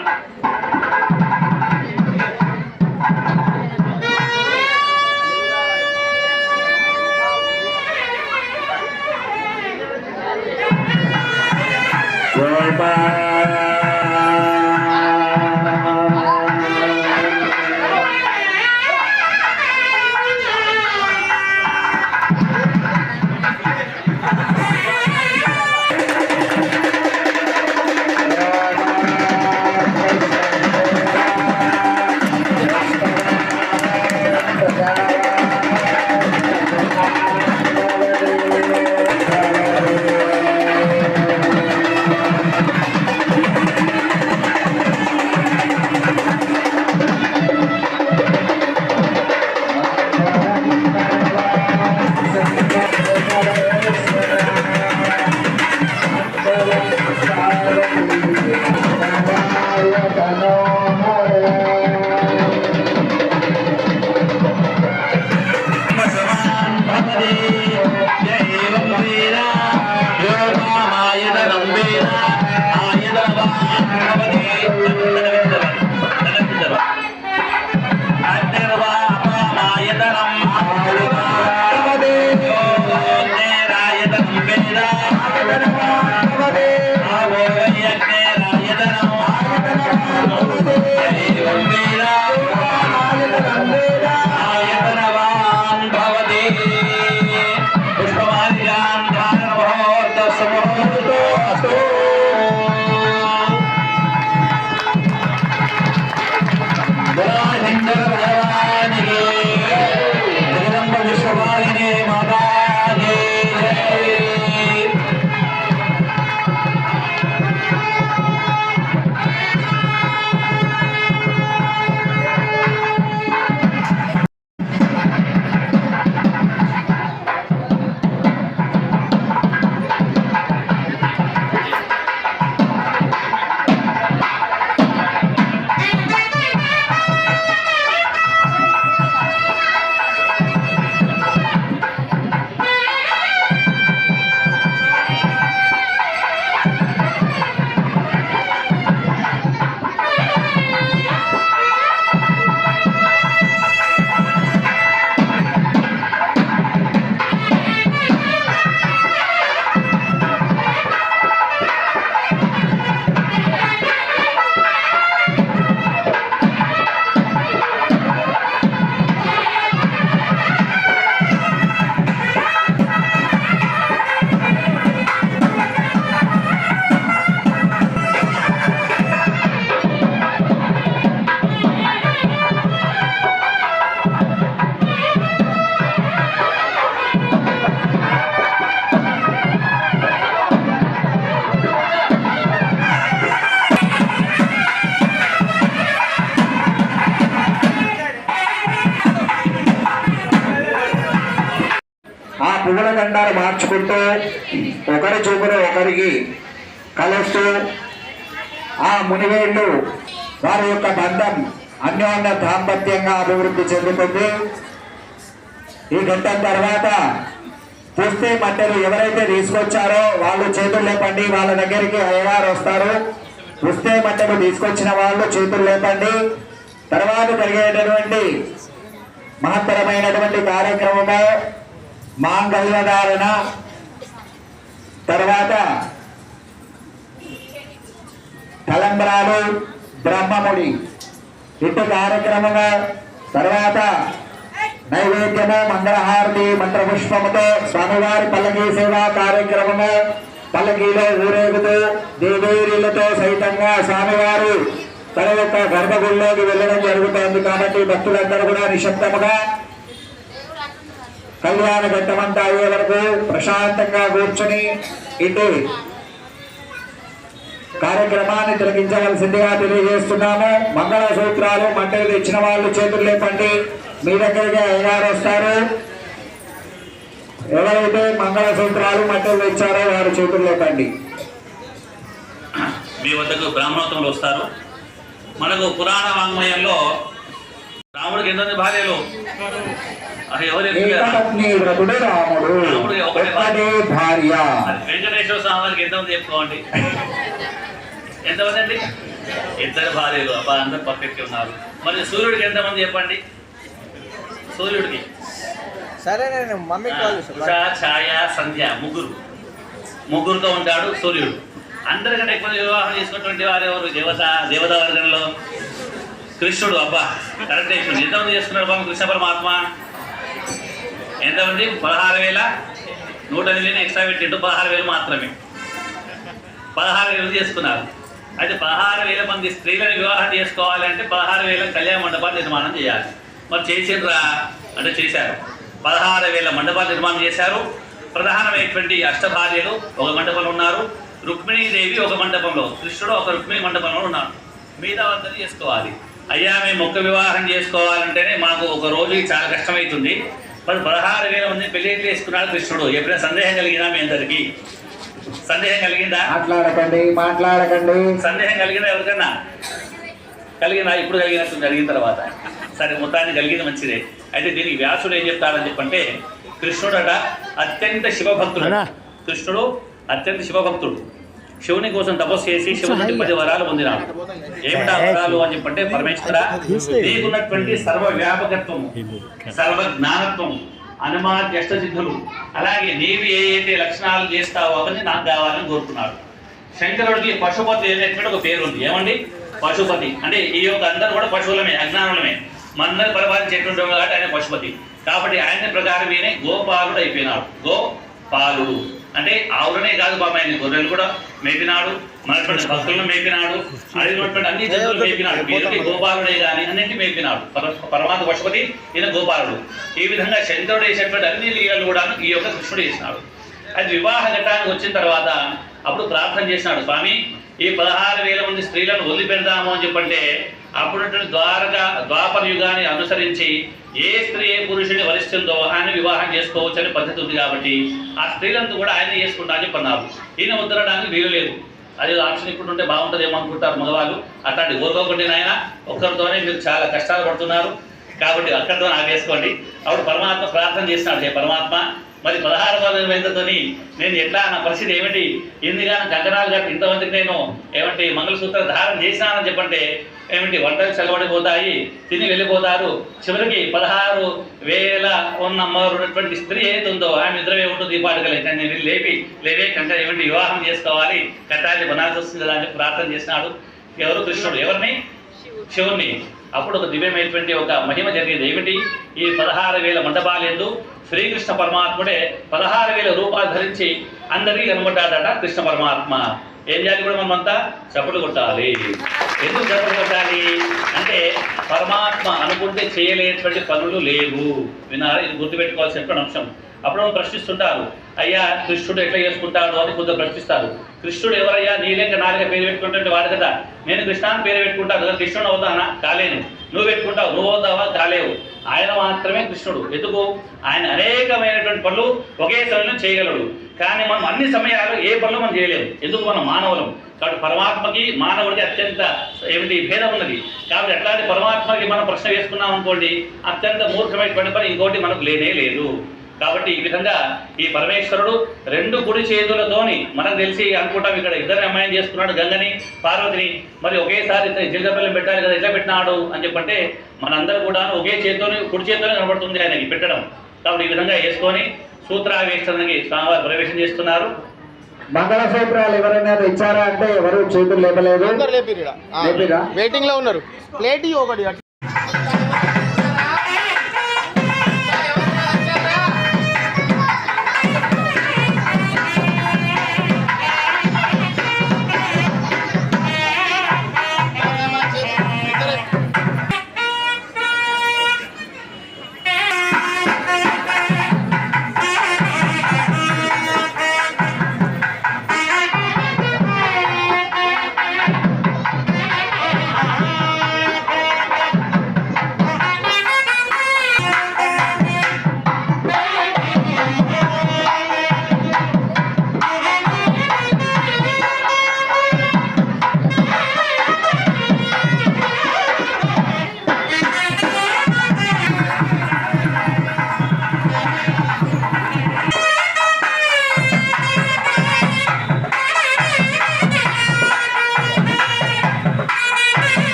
పువ్వుల దండాలు మార్చుకుంటూ ఒకరి చూపులు ఒకరికి కలుస్తూ ఆ మునివేళ్ళు వారి యొక్క బంధం అన్యోన్య దాంపత్యంగా అభివృద్ధి చెందుతుంది. ఈ గంటల తర్వాత పుస్తే మట్టెలు ఎవరైతే తీసుకొచ్చారో వాళ్ళు చేతులు లేపండి. వాళ్ళ దగ్గరికి అయ్యగారు వస్తారు. పుస్తే మట్టెలు తీసుకొచ్చిన వాళ్ళు చేతులు లేపండి. తర్వాత జరిగేటటువంటి మహత్తరమైనటువంటి కార్యక్రమము మాంగళ్యధారణ, తర్వాత తలంబ్రాలు, బ్రహ్మముడి ఇటు కార్యక్రమము, తర్వాత నైవేద్యము, మంగళహారతి, మంత్రపుష్పముతో స్వామివారి పల్లకీ సేవా కార్యక్రమము. పల్లకీలో ఊరేగుతూ దేవేరీలతో సైతంగా స్వామివారు తన యొక్క గర్భగుడిలోకి వెళ్ళడం జరుగుతోంది. కాబట్టి భక్తులందరూ కూడా నిశ్శబ్దముగా కళ్యాణ ఘట్టమంతా అయ్యే వరకు ప్రశాంతంగా కూర్చొని ఇటు కార్యక్రమాన్ని తిలకించవలసిందిగా తెలియజేస్తున్నాము. మంగళసూత్రాలు మంటలు ఇచ్చిన వాళ్ళు చేతులు లేపండి. మీ దగ్గరికి అయ్యగారు వస్తారు. ఎవరైతే మంగళసూత్రాలు మంటలు ఇచ్చారో వారు చేతులు లేపండి. మీ వద్దకు బ్రాహ్మణోత్తములు వస్తారు. మనకు పురాణ వాంగ్మయంలో రాముడికి ఎంతమంది భార్యలు? వ్రతుడు రాముడు, ఒకటే భార్య. వెంకటేశ్వర స్వామి వారికి ఎంతమంది చెప్పుకోండి? ఎంతమంది అండి? 2 భార్యలు. అబ్బా, అందరు పర్ఫెక్ట్ ఉన్నారు. మరి సూర్యుడికి ఎంతమంది చెప్పండి? సూర్యుడికి సరే నేను మమ్మీ ఉష, ఛాయ, సంధ్య, ముగ్గురుతో ఉంటాడు సూర్యుడు. అందరికంటే ఎక్కువ వివాహం చేసుకున్నటువంటి వారు ఎవరు? దేవతా వర్గంలో కృష్ణుడు. అబ్బా, కరెక్ట్ అయిపోయింది. ఎంతమంది చేసుకున్నాడు బాబు కృష్ణ పరమాత్మ? ఎంతమంది? 16,108 ఎక్స్ట్రా పెట్టిండు. 16,000 మాత్రమే. 16,000 చేసుకున్నారు. అయితే 16,000 మంది స్త్రీలను వివాహం చేసుకోవాలంటే 16,000 కళ్యాణ మండపాలు నిర్మాణం చేయాలి. మరి చేసిండ్రా అంటే చేశారు. 16,000 మండపాలు నిర్మాణం చేశారు. ప్రధానమైనటువంటి అష్టభార్యలు ఒక మండపంలో ఉన్నారు. రుక్మిణీదేవి ఒక మండపంలో, కృష్ణుడు ఒక రుక్మిణి మండపంలో ఉన్నాడు. మిగతా వంతని చేసుకోవాలి. అయ్యా, మేము ఒక్క వివాహం చేసుకోవాలంటేనే మాకు ఒక రోజు చాలా కష్టమవుతుంది. మరి 16,000 మంది పెళ్లి చేసుకున్నాడు కృష్ణుడు. ఎప్పుడైనా సందేహం కలిగినా మీ అందరికీ? సందేహం కలిగిందా? మాట్లాడకండి. సందేహం కలిగిందా ఎవరికన్నా? కలిగిందా? ఇప్పుడు కలిగినట్టు జరిగిన తర్వాత. సరే, మొత్తాన్ని కలిగింది మంచిదే. అయితే దీనికి వ్యాసుడు ఏం చెప్తాడని చెప్పంటే, కృష్ణుడట అత్యంత శివభక్తుడు. కృష్ణుడు అత్యంత శివభక్తుడు. శివుని కోసం తపస్సు చేసి శివుని 10 వరాలు పొందినాడు. ఏమిటా వరాలు అని చెప్పంటే, పరమేశ్వర నీకున్నటువంటి సర్వ వ్యాపకత్వము, సర్వ జ్ఞానత్వము, అనుమాద్య అష్టసిద్ధులు, అలాగే నీవు ఏ అయితే లక్షణాలు చేస్తావో అవన్నీ నాకు కావాలని కోరుకున్నాడు. శంకరుడికి పశుపతి అనేటువంటి ఒక పేరు ఉంది. ఏమండి? పశుపతి అంటే ఈ యొక్క అందరూ కూడా పశువులమే, అజ్ఞానులమే. మనందరూ పరిపాలించేటువంటి కాబట్టి ఆయన పశుపతి. కాబట్టి ఆయన ప్రకారం ఈయన గోపాలుడు అయిపోయినాడు. గోపాలుడు అంటే ఆవులనే కాదు బాబు, ఆయన గొర్రెలు కూడా మేపినాడు, మనటువంటి భక్తులను మేపినాడు, అడిగినటువంటి అన్ని జంతువులు మేపినాడు. వీరికి గోపాలుడే కానీ అన్నింటి మేపినాడు. పరమాత్మ పశుపతి, ఈయన గోపాలుడు. ఈ విధంగా శంకరుడు చేసేటువంటి అన్ని లీలలు కూడా ఈ యొక్క కృష్ణుడు చేసినాడు. అది వివాహ ఘట్టానికి వచ్చిన తర్వాత అప్పుడు ప్రార్థన చేసినాడు, స్వామి ఈ 16,000 మంది స్త్రీలను వదిలిపెడదాము అని చెప్పంటే, అప్పుడు ద్వాపర యుగాన్ని అనుసరించి ఏ స్త్రీ ఏ పురుషుని వరిస్తుందో ఆయన వివాహం చేసుకోవచ్చు అనే పద్ధతి ఉంది. కాబట్టి ఆ స్త్రీలంతా కూడా ఆయన చేసుకుంటా అని చెప్పన్నారు. ఈయన వద్దడానికి వీలు లేదు. అది ఆప్షన్ ఇప్పుడు ఉంటే బాగుంటుందేమో అనుకుంటారు మగవాళ్ళు. అట్లాంటి కోరుకోకుండా ఆయన ఒక్కరితోనే మీరు చాలా కష్టాలు పడుతున్నారు కాబట్టి అక్కడితో ఆగేసుకోండి. అప్పుడు పరమాత్మ ప్రార్థన చేస్తున్నాడు, హే పరమాత్మ, మరి 16,000 మందితోని నేను ఎట్లా, నా పరిస్థితి ఏమిటి? ఎందుకని కంకణాలు కట్టి ఇంతమందికి నేను ఏమంటే మంగళసూత్ర ధారణ చేసినానని చెప్పంటే ఏమిటి, వంటలు చల్లబడిపోతాయి, తిని వెళ్ళిపోతారు. చివరికి 16,000 ఉన్నటువంటి స్త్రీ ఏదైతే ఉందో ఆమె నిద్రవే ఉంటుంది. ఈ పాటకలే నేను లేవే కంట ఏమిటి వివాహం చేసుకోవాలి, కట్టాలి, బనాల్సి వస్తుంది కదా అని ప్రార్థన చేసినాడు. ఎవరు? కృష్ణుడు. ఎవరిని? శివుణ్ణి. అప్పుడు ఒక దివ్యమైనటువంటి ఒక మహిమ జరిగేది. ఏమిటి? ఈ 16,000 మండపాలందు శ్రీకృష్ణ పరమాత్ముడే 16,000 రూపాయలు ధరించి అందరికీ కనబడ్డాడట కృష్ణ పరమాత్మ. ఏం చేయాలి కూడా మనమంతా? చప్పట్లు కొట్టాలి. ఎందుకు చప్పట్లు కొట్టాలి అంటే, పరమాత్మ అనుకుంటే చేయలేనటువంటి పనులు లేవు. వినారా? ఇది గుర్తుపెట్టుకోవాల్సినటువంటి అంశం. అప్పుడు మనం ప్రశ్నిస్తుంటారు, అయ్యా కృష్ణుడు ఎట్లా చేసుకుంటాడు అని కొందరు ప్రశ్నిస్తారు. కృష్ణుడు ఎవరయ్యా? నీ లేక నాలుగ పేరు పెట్టుకుంటే వాడు కదా. నేను కృష్ణాన్ని పేరు పెట్టుకుంటాను కదా, కృష్ణుడు అవుతానా? కాలేను. నువ్వు పెట్టుకుంటావు, నువ్వు అవుతావా? కాలేవు. ఆయన మాత్రమే కృష్ణుడు. ఎందుకు? ఆయన అనేకమైనటువంటి పనులు ఒకే సమయంలో చేయగలడు. కానీ మనం అన్ని సమయాలు ఏ పనులు మనం చేయలేము. ఎందుకు? మనం మానవులం. కాబట్టి పరమాత్మకి మానవుడికి అత్యంత భేదం ఉన్నది. కాబట్టి అట్లాంటి పరమాత్మకి మనం ప్రశ్న వేసుకున్నాం అనుకోండి, అత్యంత మూర్ఖమైనటువంటి పని ఇంకోటి మనకు లేనే లేదు. కాబట్టి ఈ విధంగా ఈ పరమేశ్వరుడు 2 కుడి చేతులతోని, మనకు తెలిసి అనుకుంటాం ఇక్కడ ఇద్దరిని అమ్మాయిని చేసుకున్నాడు, గంగని పార్వతిని. మరి ఒకేసారి జిల్గపల్లి పెట్టాలి కదా, ఎట్లా పెట్టినాడు అని చెప్పంటే మనందరూ కూడా ఒకే చేతితోని, కుడి చేతితోనే కనబడుతుంది ఆయనకి పెట్టడం. కాబట్టి ఈ విధంగా వేసుకొని సూత్రావేశనానికి స్వామివారు ప్రవేశం చేస్తున్నారు. మంగళసూత్రాలు ఎవరైనా ఇచ్చారా అంటే ఎవరు చేతులు లేపలేదు. వెయిటింగ్ లో ఉన్నారు. ప్లేట్ ఒకటి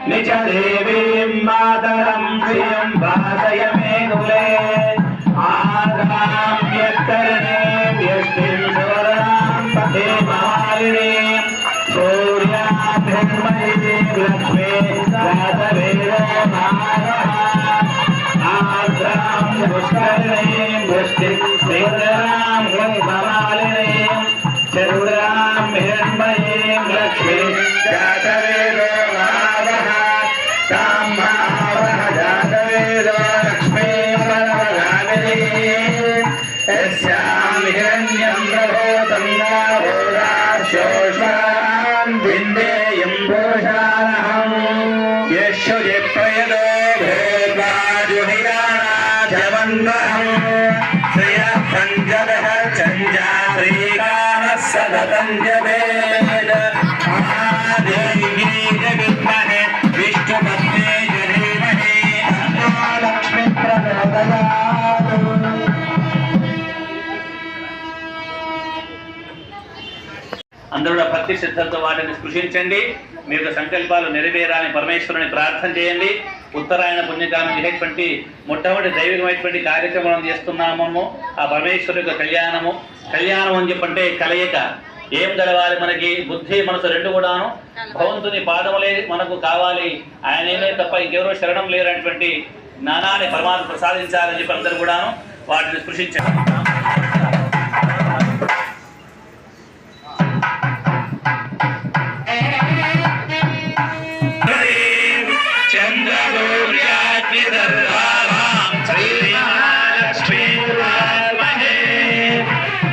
निज देवीं मातरं श्रियं भासय मे कुले आगां यत्कर्णे व्यष्टिं सुवर्णां पथे मालिनीं सूर्याभिर्मयी लक्ष्मी राजवेदो नारः आद्रां पुष्करणीं वृष्टिं सुवर्णां हेममालिनीं चरुरां हिरण्मयीं लक्ष्मी राजवेदो అందరూ భక్తి శ్రద్ధలతో వాటిని స్పృశించండి. మీ యొక్క సంకల్పాలు నెరవేరాలని పరమేశ్వరుని ప్రార్థన చేయండి. ఉత్తరాయణ పుణ్యకాలం చేసేటువంటి మొట్టమొదటి దైవికమైనటువంటి కార్యక్రమం చేస్తున్నాము. ఆ పరమేశ్వరు యొక్క కళ్యాణం అని చెప్పంటే కలయిక. ఏం కలవాలి మనకి? బుద్ధి మనసు రెండు కూడాను భగవంతుని పాదములే మనకు కావాలి. ఆయననే తప్ప ఇంకెవరో శరణం లేరటువంటి జ్ఞానాన్ని పరమాత్మ ప్రసాదించాలని చెప్పి అందరూ కూడాను వాటిని స్పృశించారు.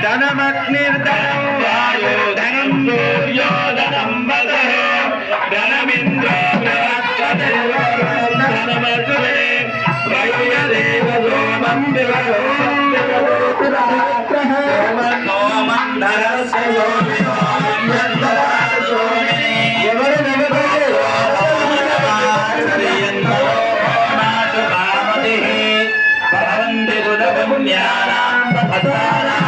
ధనమగ్నిర్ధనం వాయో ధనం సూర్యో ధనం వదః ధనమింద్రో బృహస్పతిర్ధనమగ్నే వయోదేవ సోమం వివరోతురాత్రః సోమం ధరస్య సోమినో సోమిని ఎవరు నమః నాటు కామతిః భవంతి గుణపుణ్యానాం పతానాం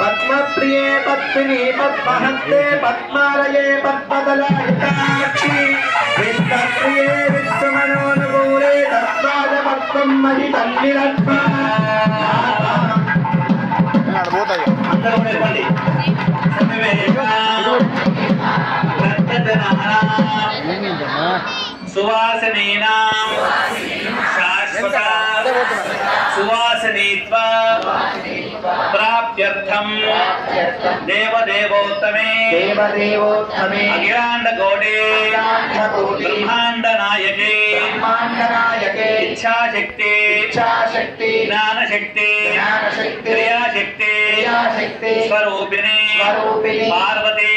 पद्मप्रिये पद्मिनी पद्महस्ते पद्मालये पद्मदलायताक्षी विश्वप्रिये विश्वमनोनुकूले तस्माद पद्मं महितं निरत्मा అందరూ ఇవ్వండి. సువాసనేనాం శాశ్వత సువాసనీత్వ ప్రాప్త్యర్థం దేవదేవోత్తమే అఖిలాండ గౌడే బ్రహ్మాండ నాయకే ఇచ్ఛాశక్తి జ్ఞానశక్తి క్రియాశక్తి స్వరూపిణి పార్వతి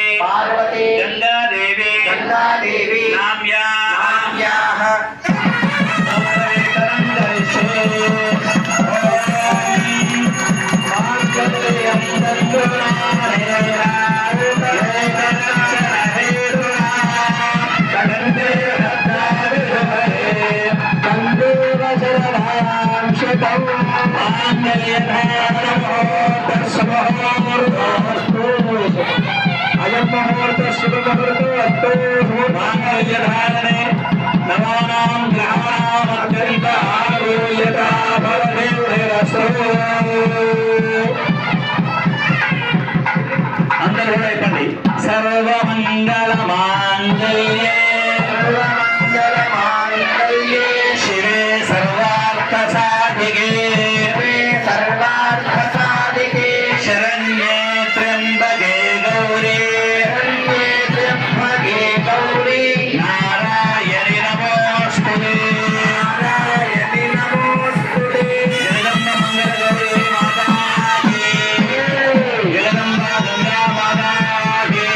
గంగాదేవి నామ్యాః అయం ముహూర్త శుభ ముహూర్త అస్తో మాంగళ్యధారణే నవానాం గ్రహాణాం అత్యంత ఆరోగ్యతా భవదేవరసో. అందరూ కూడా చెప్పండి. సర్వమంగళ మాంగళ్యే శివే సర్వార్థ సాధికే శరణ్యే త్ర్యంబకే గౌరీ నారాయణి నమోస్తుతే జగదంబ మంగళ గౌరీ మాతా కీ జగదంబ గంగా మాతా కీ.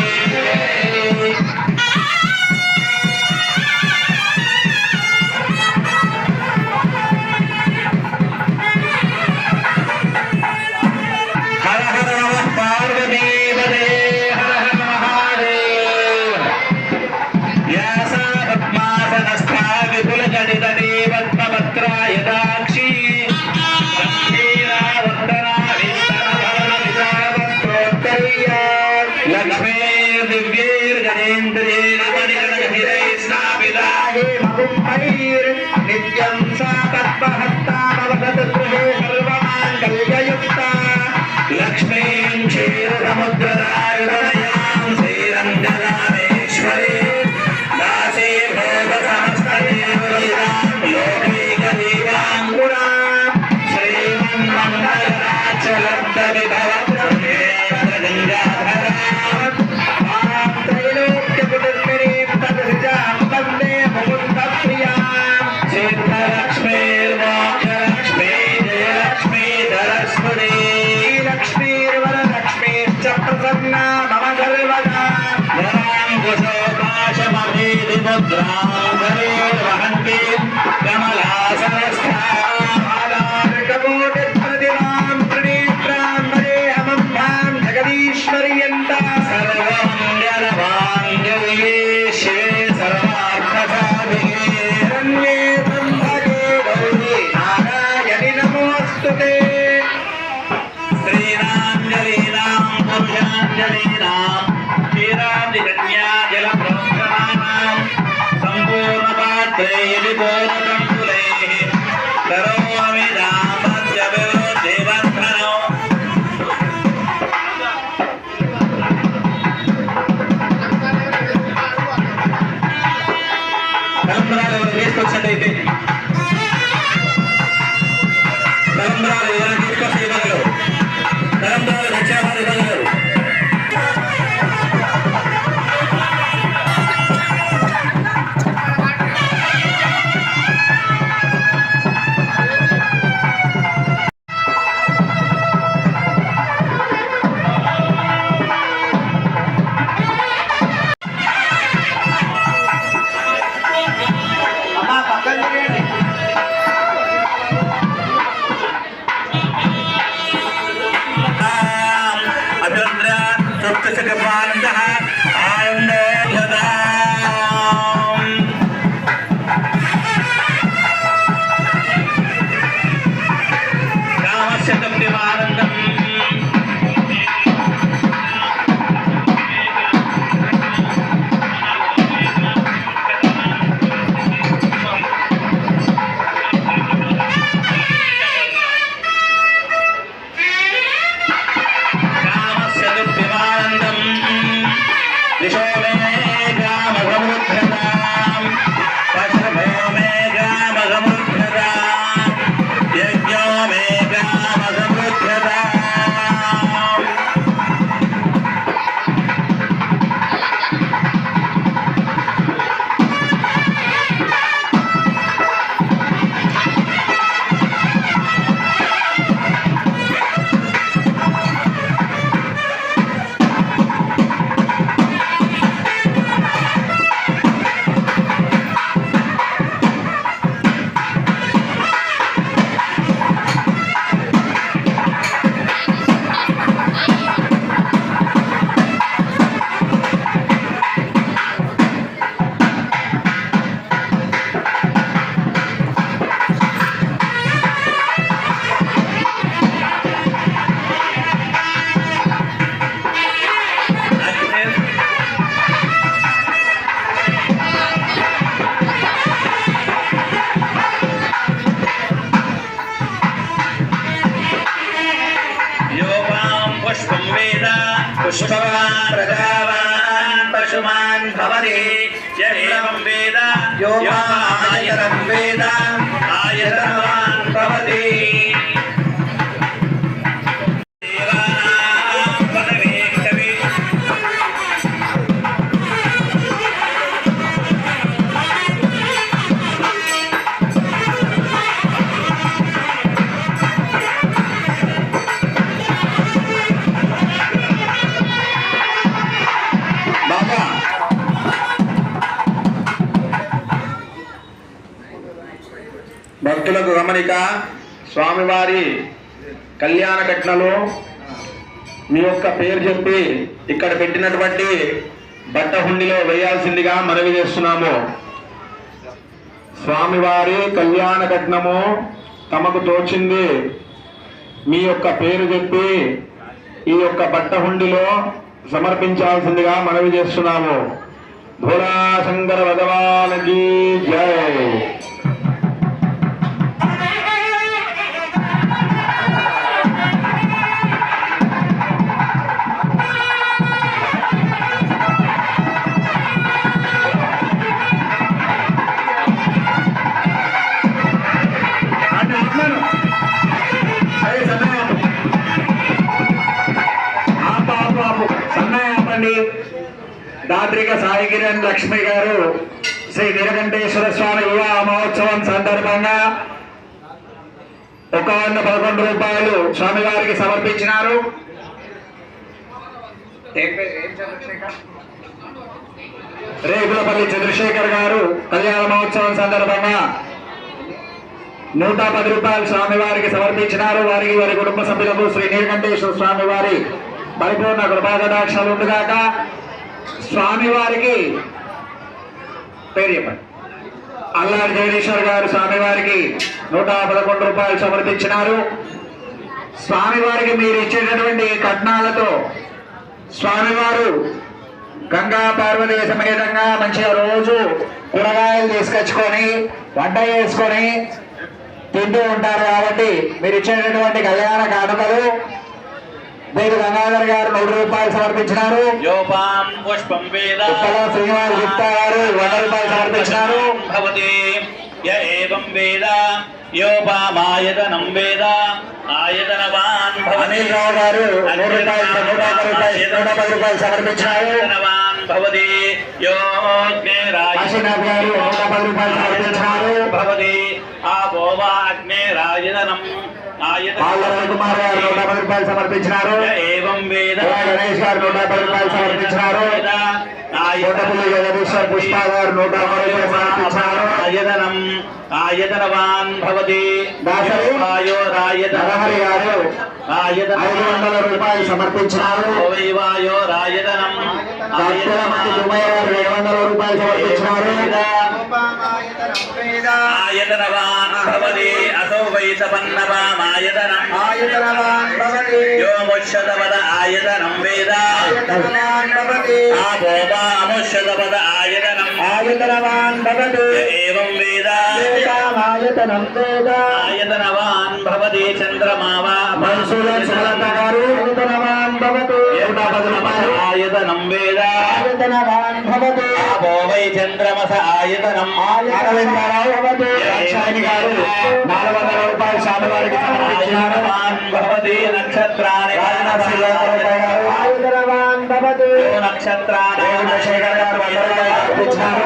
హర హర నమః పార్వతీపదే హర హర మహాదేవ. వ్యాసా పద్మాసనస్థా విపులజడితటీ పద్మపత్రాయదాక్షి గంభీరా వందనా విస్తరభవనమితావస్తోత్తరీయా లక్ష్మీర్దివ్యైర్గణేంద్రియైర్మణిగణగణిరైస్నాపితా నిత్యం సా తద్భక్తామవదతు గృహే సర్వమాంగళ్యయుక్తా లక్ష్మీం క్షీరసముద్రరాయుధయాం శ్రీరంగరామేశ్వరీ దాసే భోగసమస్తదేవలీలాం లోకైకదీపాంకురా శ్రీమన్మంగళాచలబ్ధవిభవగంగాధరా సిద్ధలక్ష్మీర్మోక్షలక్ష్మీ జయలక్ష్మీ ధరస్వతి లక్ష్మీర్వరలక్ష్మీశ్చ ప్రసన్నా మమ సర్వదా. వరాంకుశోకాశమభేది ముద్రాం గరేర్వహంతి కమలాకమోదిప్రతిమాం ప్రణీత్రాం వరేహమంభాం జగదీశ్వర్యంతా సర్వమంగళమాంగళ్యే శివే సర్వార్థసాధికే శరణ్యే త్ర్యంబకే గౌరీ నారాయణి నమోస్తుతే. స్త్రీణాంజలీనాం పురుషాంజలీనాం క్షీరాబ్ధికన్యా జలప్రోక్షణానాం సంపూర్ణపాత్రే యది పూర్ణకంకులైః కరోమి దాంపత్యవివృద్ధివర్ధనో. తలంబ్రాలు ఎవరు తీసుకొచ్చినట్టయితే తలంబ్రాలు ఎవరైనా తీసుకొస్తే ఇవ్వగలరు. తలంబ్రాలు దక్షిణాలు ఇవ్వగలరు. అమ్మా పక్కన आयतनवान् भवति य एवं वेद यो आयतनं वेद आयतनवान् भवति భక్తులకు గమనిక, స్వామివారి కళ్యాణ ఘటనలో మీ యొక్క పేరు చెప్పి ఇక్కడ పెట్టినటువంటి బట్ట హుండిలో వేయాల్సిందిగా మనవి చేస్తున్నాము. స్వామివారి కళ్యాణ ఘటనము తమకు తోచింది మీ యొక్క పేరు చెప్పి ఈ యొక్క బట్ట హుండిలో సమర్పించాల్సిందిగా మనవి చేస్తున్నాము. భోలా శంకర భగవానికి జై. దాత్రిక సాయికిరణ్ లక్ష్మి గారు శ్రీ నీలకంఠేశ్వర స్వామి వివాహ మహోత్సవం సందర్భంగా 111 రూపాయలు స్వామివారికి సమర్పించినారు. రేగులపల్లి చంద్రశేఖర్ గారు కళ్యాణ మహోత్సవం సందర్భంగా 110 రూపాయలు స్వామివారికి సమర్పించినారు. వారికి వారి కుటుంబ సభ్యులకు శ్రీ నీలకంఠేశ్వర స్వామి వారి పరిపూర్ణ కృపాకటాక్షాలు ఉండుగాక. స్వామివారికి పేరు చెప్పండి. అల్లారి జగదీశ్వర్ గారు స్వామివారికి 111 రూపాయలు సమర్పించినారు. స్వామివారికి మీరు ఇచ్చేటటువంటి కట్నాలతో స్వామివారు గంగా పార్వతీ సమేతంగా మంచిగా రోజు కూరగాయలు తీసుకొచ్చుకొని వంట చేసుకొని తింటూ ఉంటారు. కాబట్టి మీరు ఇచ్చేటటువంటి కళ్యాణ కానుకలు దేవి గంగాధర్ గారు 100 రూపాయలు సమర్పించినారు. పుష్పం వేద శ్రీనివాస్ గుప్తా గారు 100 రూపాయలు సమర్పించినారు. యోపామాయతనం వేద ఆయతనవాన్ అనిల్ రావు గారు 100 రూపాయలు సమర్పించినారు. భవతి కాశీనాథ్ గారు 110 రూపాయలు సమర్పించినారు. భవతి ఆపోవాగ్నేరాయతనం కుమార్ గారు 110 రూపాయలు సమర్పించినారు. గణేష్ గారు 110 రూపాయలు సమర్పించినారు. కోటపల్లి జగదీశ్వర్ పుష్ప గారు 110 రూపాయలు సమర్పించినారు. ఆయతనవాన్ భవతి నరహరి గారు 500 రూపాయలు సమర్పించినారు. దుమయ్య గారు 700 రూపాయలు సమర్పించినారు. ఆయతనవాన్ భవతి అసౌ వై సపన్నవామాయతనం యో ముష్యతపద ఆయతనం వేద ఆపోవాముష్యతపద ఆయతనం ఏవం వేద ఆయతనవాన్ భవతి చంద్రమావా గారు ఆయతనం వేద ఆపో వై చంద్రమస ఆయతనం గారు 400 రూపాయలు స్వామివారికి సమర్పించినారు. భవతి నక్షత్రాన్ని నక్షత్రాన్ని శేఖర్ గారు 100 రూపాయలు సమర్పించినారు.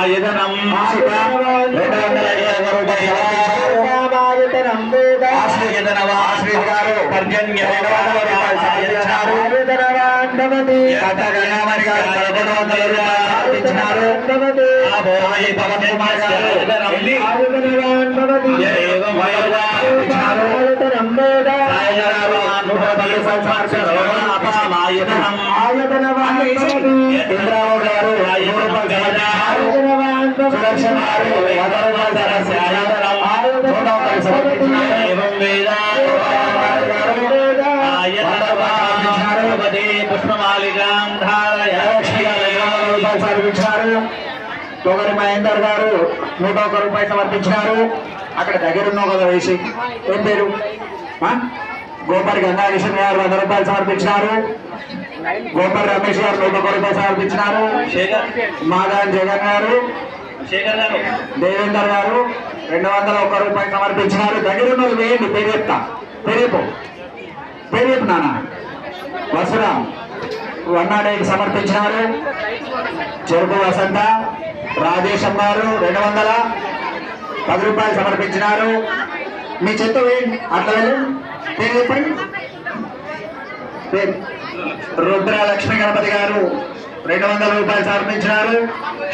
ఆయతనం 250 రూపాయలు ఆశ్రీత్ గారు పర్జన్య 200 రూపాయలు సమర్పించినారు. గంగామణి గారు 1100 రూపాయలు సమర్పించినారు. పవన్ కుమార్ గారు ఇంద్రావు గారు 5 రూపాయలు సుదర్శన్ గారు 100 రూపాయలు సమర్పించినారు. తొగరి మహేందర్ గారు 101 రూపాయలు సమర్పించినారు. అక్కడ దగ్గరున్న కదా వేసి ఏం పేరు గోపరి గంగాకిషన్ గారు 100 రూపాయలు సమర్పించినారు. గోపర్ రమేష్ గారు 101 రూపాయలు సమర్పించినారు. మాదాన్ జగన్ గారు, శేఖర్ గారు, దేవేందర్ గారు 201 రూపాయలు సమర్పించినారు. దగ్గర ఉన్న వాళ్ళు వేయండి, పేరు చెప్తా. పేరు చెప్పు నాన్న. వసురాం 108 సమర్పించినారు. చెరుకు వసంత రాజేశం గారు 210 రూపాయలు సమర్పించినారు. మీ చెత్త వేయండి, అట్లా వెళ్ళి పేరు చెప్పండి. పేరు రుద్ర లక్ష్మీ గణపతి గారు 200 రూపాయలు సమర్పించినారు.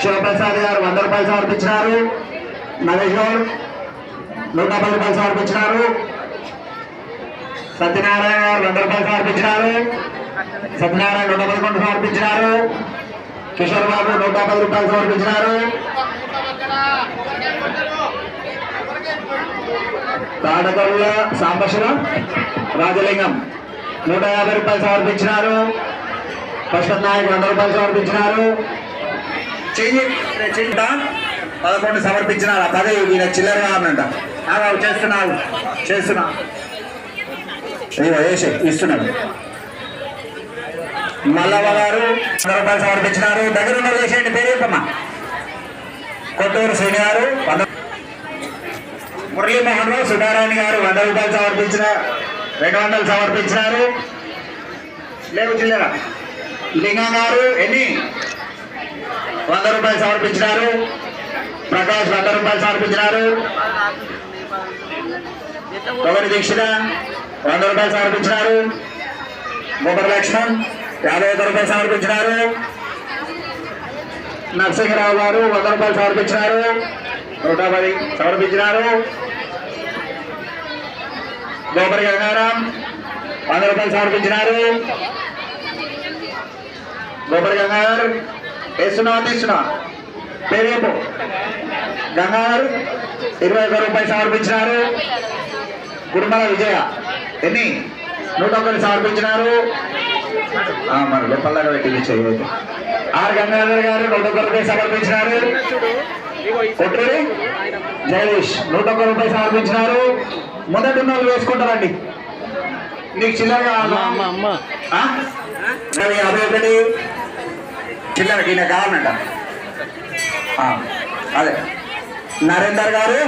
శివప్రసాద్ గారు 100 రూపాయలు సమర్పించినారు. నరేష్ గారు 110 రూపాయలు సమర్పించినారు. సత్యనారాయణ గారు 100 రూపాయలు సమర్పించినారు. సత్యనారాయణ 111 సమర్పించినారు. కిషోర్ బాబు 110 రూపాయలు సమర్పించినారు. తాడకరుల సాంబశివ రాజలింగం 150 రూపాయలు సమర్పించినారు. ప్రశాంత్ నాయక్ 100 రూపాయలు సమర్పించినారు. చింత 11 సమర్పించినారు. 10 ఈయన చిల్లర కావాలంట. చేస్తున్నా వేసే ఇస్తున్నాడు. మల్లవ్వ గారు 100 రూపాయలు సమర్పించినారు. దగ్గర ఉన్న వేసేయండి, పేరు చెప్పమ్మా. కొట్టూరు శ్రీని గారు మురళీమోహన్ రావు సుధారాణి గారు 100 రూపాయలు సమర్పించిన 200 సమర్పించినారు. లేవు చిల్లర. లింగం గారు ఎన్ని 100 రూపాయలు సమర్పించినారు. ప్రకాష్ 100 రూపాయలు సమర్పించినారు. తొగరి దీక్షిత 100 రూపాయలు సమర్పించినారు. గోపర్ లక్ష్మణ్ 51 రూపాయలు సమర్పించినారు. నరసింహరావు గారు 100 రూపాయలు సమర్పించినారు. 110 సమర్పించినారు. గోపరి గంగారాం 100 రూపాయలు సమర్పించినారు. గోపరి గంగారు వేస్తున్నావా తీస్తున్నా పేరు చెప్పు. గంగారు 21 రూపాయలు సమర్పించినారు. గురుమల విజయ ఎన్ని 101 సమర్పించినారు. మరి లోపలగా పెట్టి చేయవద్దు. ఆర్ గంగాధర్ గారు 101 రూపాయలు సమర్పించినారు. కొట్టూరి జగదీష్ 101 రూపాయలు సమర్పించినారు. మొదటి ఉన్న వాళ్ళు వేసుకుంటారండి. నీకు చిల్లరగా 51 చిల్లర ఈయన కావాలంట. అదే నరేందర్ గారు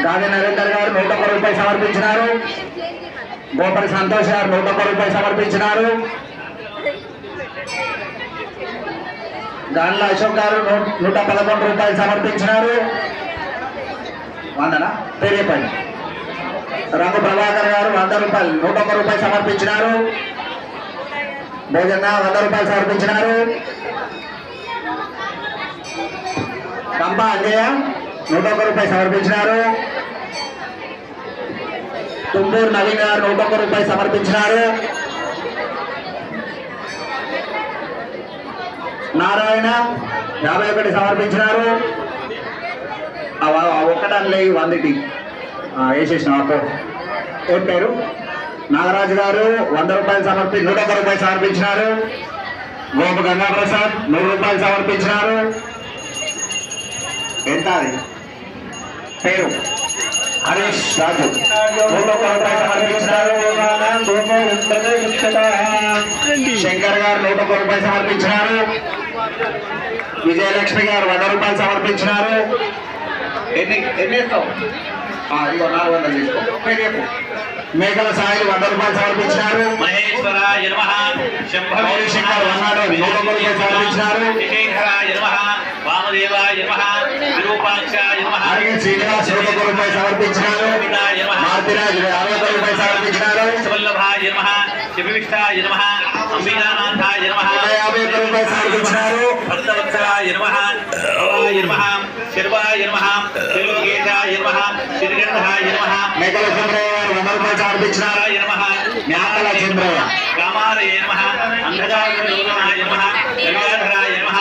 గాంధీ నరేందర్ గారు 101 రూపాయలు సమర్పించినారు. గోపరి సంతోష్ గారు 101 రూపాయలు సమర్పించినారు. గాండ్ల అశోక్ గారు 111 రూపాయలు సమర్పించినారు. వందనా పేరు చెప్పండి. రంగు ప్రభాకర్ గారు 100 రూపాయలు 101 రూపాయలు సమర్పించినారు. భోజన 100 రూపాయలు సమర్పించినారు. కంప అంజయ్య 101 రూపాయలు సమర్పించినారు. తుంబూరు నవీన్ గారు 101 రూపాయలు సమర్పించినారు. నారాయణ 51 సమర్పించినారు. ఒక్కటాన్ని 100కి వేసేసిన అప్పో ఏం పేరు నాగరాజు గారు 100 రూపాయలు 101 రూపాయలు సమర్పించినారు. గోప గంగాప్రసాద్ 100 రూపాయలు సమర్పించినారు. ఎంత అది పేరు హరీష్ రాజు 101 రూపాయలు సమర్పించినారు. శంకర్ గారు 101 రూపాయలు సమర్పించినారు. విజయలక్ష్మి గారు 100 రూపాయలు సమర్పించినారు. ఎన్ని ఇస్తావు? ఇదిగో 400 తీసుకో. మేకల సాయి 100 రూపాయలు సమర్పించినారు. మహేశ్వరాయ నమః. శంకర్ 101 రూపాయలు సమర్పించినారు. వామదేవాయ నమః. విరూపాక్షాయ నమః. శ్రీనివాస్ 101 రూపాయలు సమర్పించినారు. మార్తిరాజు 60 రూపాయలు సమర్పించినారు. వల్లభాయ నమః. శివవిష్టాయ నమః. అంబికానాథాయ నమః. 151 రూపాయలు సమర్పించినారు. భక్తవత్సలాయ నమః. శివాయ నమః. శర్వాయ నమః. త్రిలోకేశాయ నమః. శ్రీగంధాయ నమః. మేకల చంద్రయ్య గారు 100 రూపాయలు సమర్పించినారు. నమః. మేకల చంద్రయ్య కామాలయ నమః. అంధకారయోగనాయ నమః. గంగాధరాయ నమః.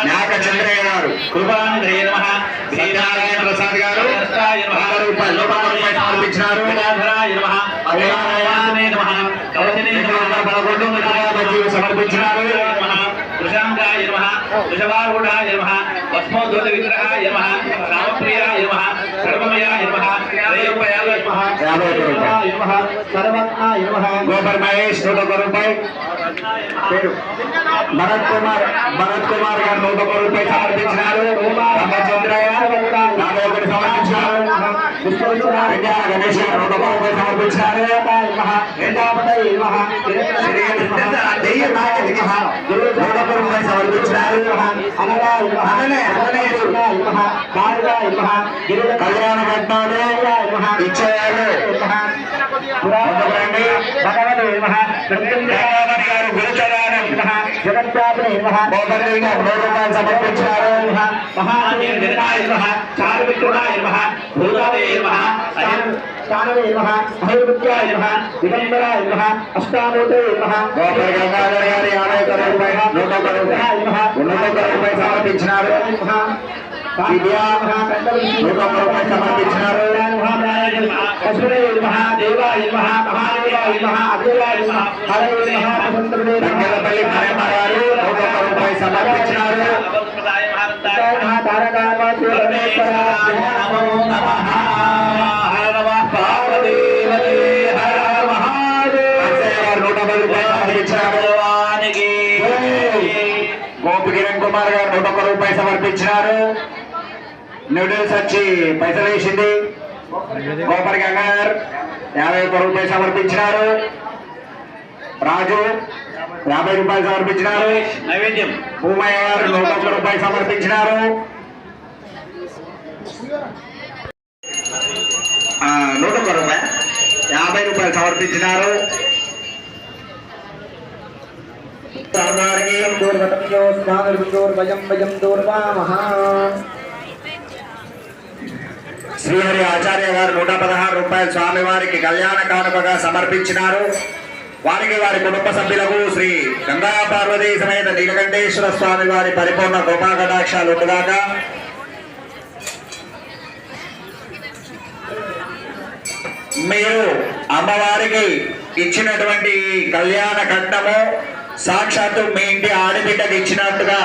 మేక చంద్రయ్య గారు కృపానందయ నమః. సత్యనారాయణ ప్రసాద్ గారు 100 రూపాయలు 101 రూపాయలు సమర్పించినారు. గంగాధరాయ నమః. అభయాయ నమః. కవచనే నమః. 11 రూపాయలు సమర్పించినారు. వృషాంగాయ నమః వృషభారూఢాయ నమః భస్మోద్ధృత విగ్రహాయ నమః రామప్రియాయ నమః సర్వమయాయ నమః రేయపయాయ నమః 50 రూపాయలు సర్వజ్ఞాయ నమః గోపర్ మహేష్ 101 రూపాయలు పేరు భరత్ కుమార్ గారు 101 రూపాయలు సమర్పించినారు రామచంద్రయ్య 41 సమర్పించినారు గణేష్ గారు 101 రూపాయలు సమర్పించినారు కళ్యాణ కట్నాలు ఇచ్చేవాళ్ళు సమర్పించారు గంగాధర్ గారి 51 రూపాయలు 101 రూపాయలు సమర్పించినారు విద్యా 101 రూపాయలు సమర్పించినారు రంగలపల్లి మరమ్మ గారు 101 రూపాయలు సమర్పించినారు గోపి కిరణ్ కుమార్ గారు 101 రూపాయలు సమర్పించినారు నూడిల్స్ వచ్చి పైసలు వేసింది గోపర్ గంగాధర్ 51 రూపాయలు సమర్పించినారు రాజు 50 రూపాయలు సమర్పించినారు నైవేద్యం భూమయ్య గారు 101 రూపాయలు సమర్పించినారు 101 రూపాయలు 50 రూపాయలు సమర్పించినారు శ్రీహరి ఆచార్య గారు 116 రూపాయలు స్వామివారికి కళ్యాణ కానుకగా సమర్పించినారు వారికి వారి కుటుంబ సభ్యులకు శ్రీ గంగా పార్వతీ సమేత నీలకంఠేశ్వర స్వామి వారి పరిపూర్ణ కృపా కటాక్షాలు ఉండగాక. మీరు అమ్మవారికి ఇచ్చినటువంటి కళ్యాణ కట్నము సాక్షాత్తు మీ ఇంటి ఆడబిడ్డకు ఇచ్చినట్టుగా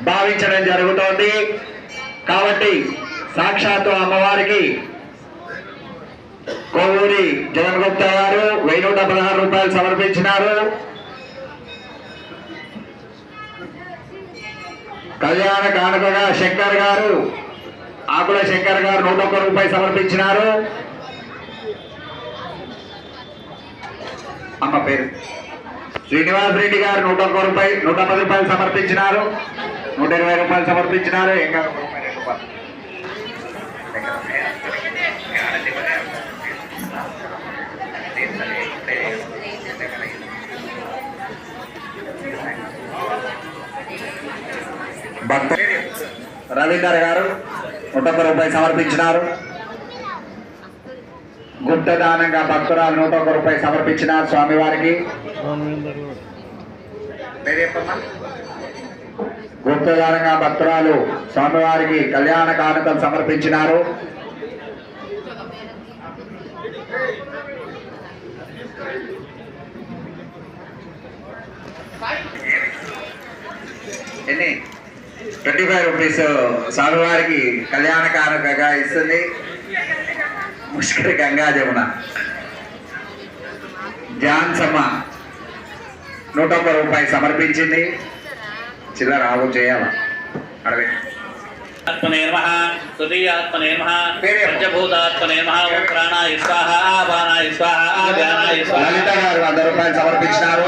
భావించడం జరుగుతోంది. కాబట్టి సాక్షాత్తు అమ్మవారికి కోవూరి జగన్ గుప్తా గారు 1116 రూపాయలు సమర్పించినారు. కళ్యాణ కానుకగా శంకర్ గారు ఆకుల శంకర్ గారు 101 రూపాయలు సమర్పించినారు. అమ్మ పేరు శ్రీనివాస్ రెడ్డి గారు 101 రూపాయలు 110 రూపాయలు సమర్పించినారు. 120 రూపాయలు సమర్పించినారు. ఇంకా భక్త రవీందర్ గారు 101 రూపాయలు సమర్పించినారు. గుప్తదానంగా భక్తురాలు 101 రూపాయలు సమర్పించినారు స్వామివారికి. గుప్తదానంగా భక్తురాలు స్వామివారికి కళ్యాణ కానుకలు సమర్పించినారు. ఎన్ని 25 రూపీస్ స్వామివారికి కళ్యాణ కానుకగా ఇస్తుంది ముష్కరి గంగా జమున. జాన్సమ్మ 101 రూపాయలు సమర్పించింది. చిల్లర ఆగు చేయాలా అడవి ఆత్మనే నమః తృతీయాత్మనే నమః పంచభూతాత్మనే నమః ఓం ప్రాణాయ స్వాహా ఆపానాయ స్వాహా వ్యానాయ స్వాహా. లలిత గారు 100 రూపాయలు సమర్పించినారు.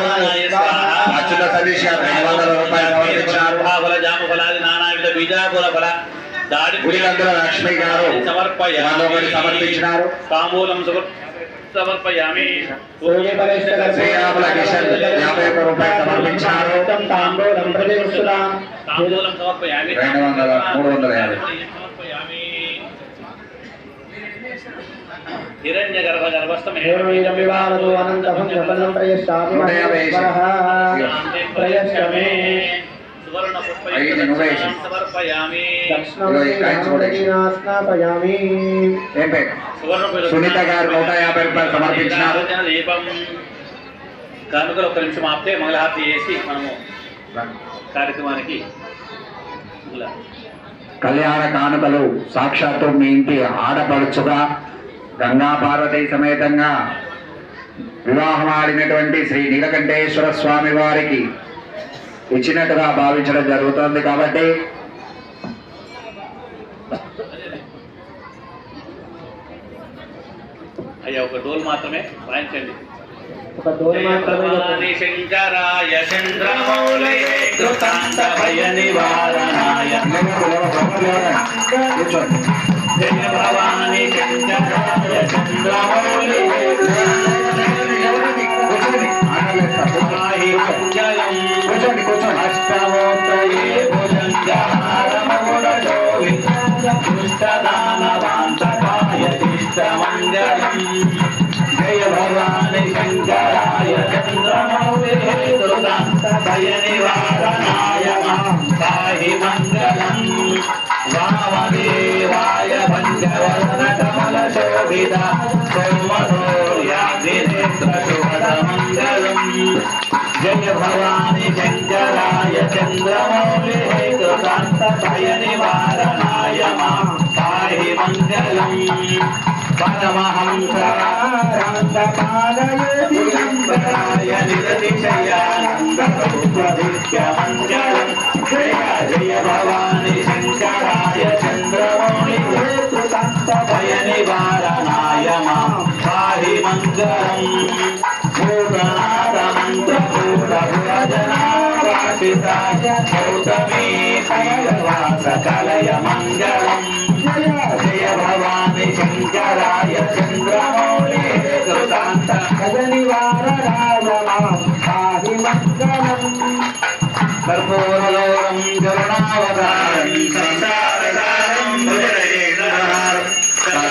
అచ్యుత సతీష్ గారు 200 రూపాయలు సమర్పించినారు. ఫల జాము ఫలాది నానావిధ బీజాకుల ఫల గుడిగంతుల లక్ష్మి గారు 101 సమర్పించినారు. తాంబూలం సమర్పయామి. శ్రీరాముల కిషన్ 51 రూపాయలు సమర్పించినారు. తాంబూలం సమర్పయామి. 350 హిరణ్య గర్భ గర్భస్థమే సువర్ణ పుష్ప సమర్పయామి. సునీత గారు 150 రూపాయలు సమర్పించినారు. దీపం కానుకలు 1 నిమిషం ఆపితే మంగళహారతి చేసి మనము కార్యక్రమానికి ఇలా కళ్యాణ కానుకలు సాక్షాత్తు మీ ఇంటి ఆడపడుచుగా గంగా పార్వతీ సమేతంగా వివాహం ఆడినటువంటి శ్రీ నీలకంఠేశ్వర స్వామి వారికి ఇచ్చినట్టుగా భావించడం జరుగుతోంది. కాబట్టి అయ్యా ఒక డోల్ మాత్రమే వాయించండి. మాత్రమే శంకరాయ చంద్రమౌళయే కృతాంత భయ నివారణాయ జయ భవాని శంకరాయ చంద్రమౌళయే మంగళం అష్టమోత్తయే భుజంగహారమౌళో దుష్టదానవాంతకాయ మంగళం జయ భవాని శంకరాయ చంద్రమౌళే కృతాంత భయ నివారణాయ పాహి మంగళం వామదేవాయ పంచవర్ణ కమల శోభిత సోమసూర్యాగ్నినేత్ర శుభద మంగళం జయ భవాని శంకరాయ చంద్రమౌళే కృతాంత భయ నివారణాయ పాహి మంగళం పరమహంసరాయ నిరతిశయానందమంగళం జయ జయ భవాని శంకరాయ చంద్రమౌళి భయ నివారణాయ పాహి మంగళం భూతనాథ మంత్రభూతభుజనావాసితాయ గౌతమీ కైలవాస కలయ మంగళం జయ భవాని శంకరాయ చంద్రమౌళే కృతాంత భయ నివారణాయ పాహి మంగళం కర్పూరలోరం కరుణావతారం సంసారసారం భుజగేంద్రహారం సదా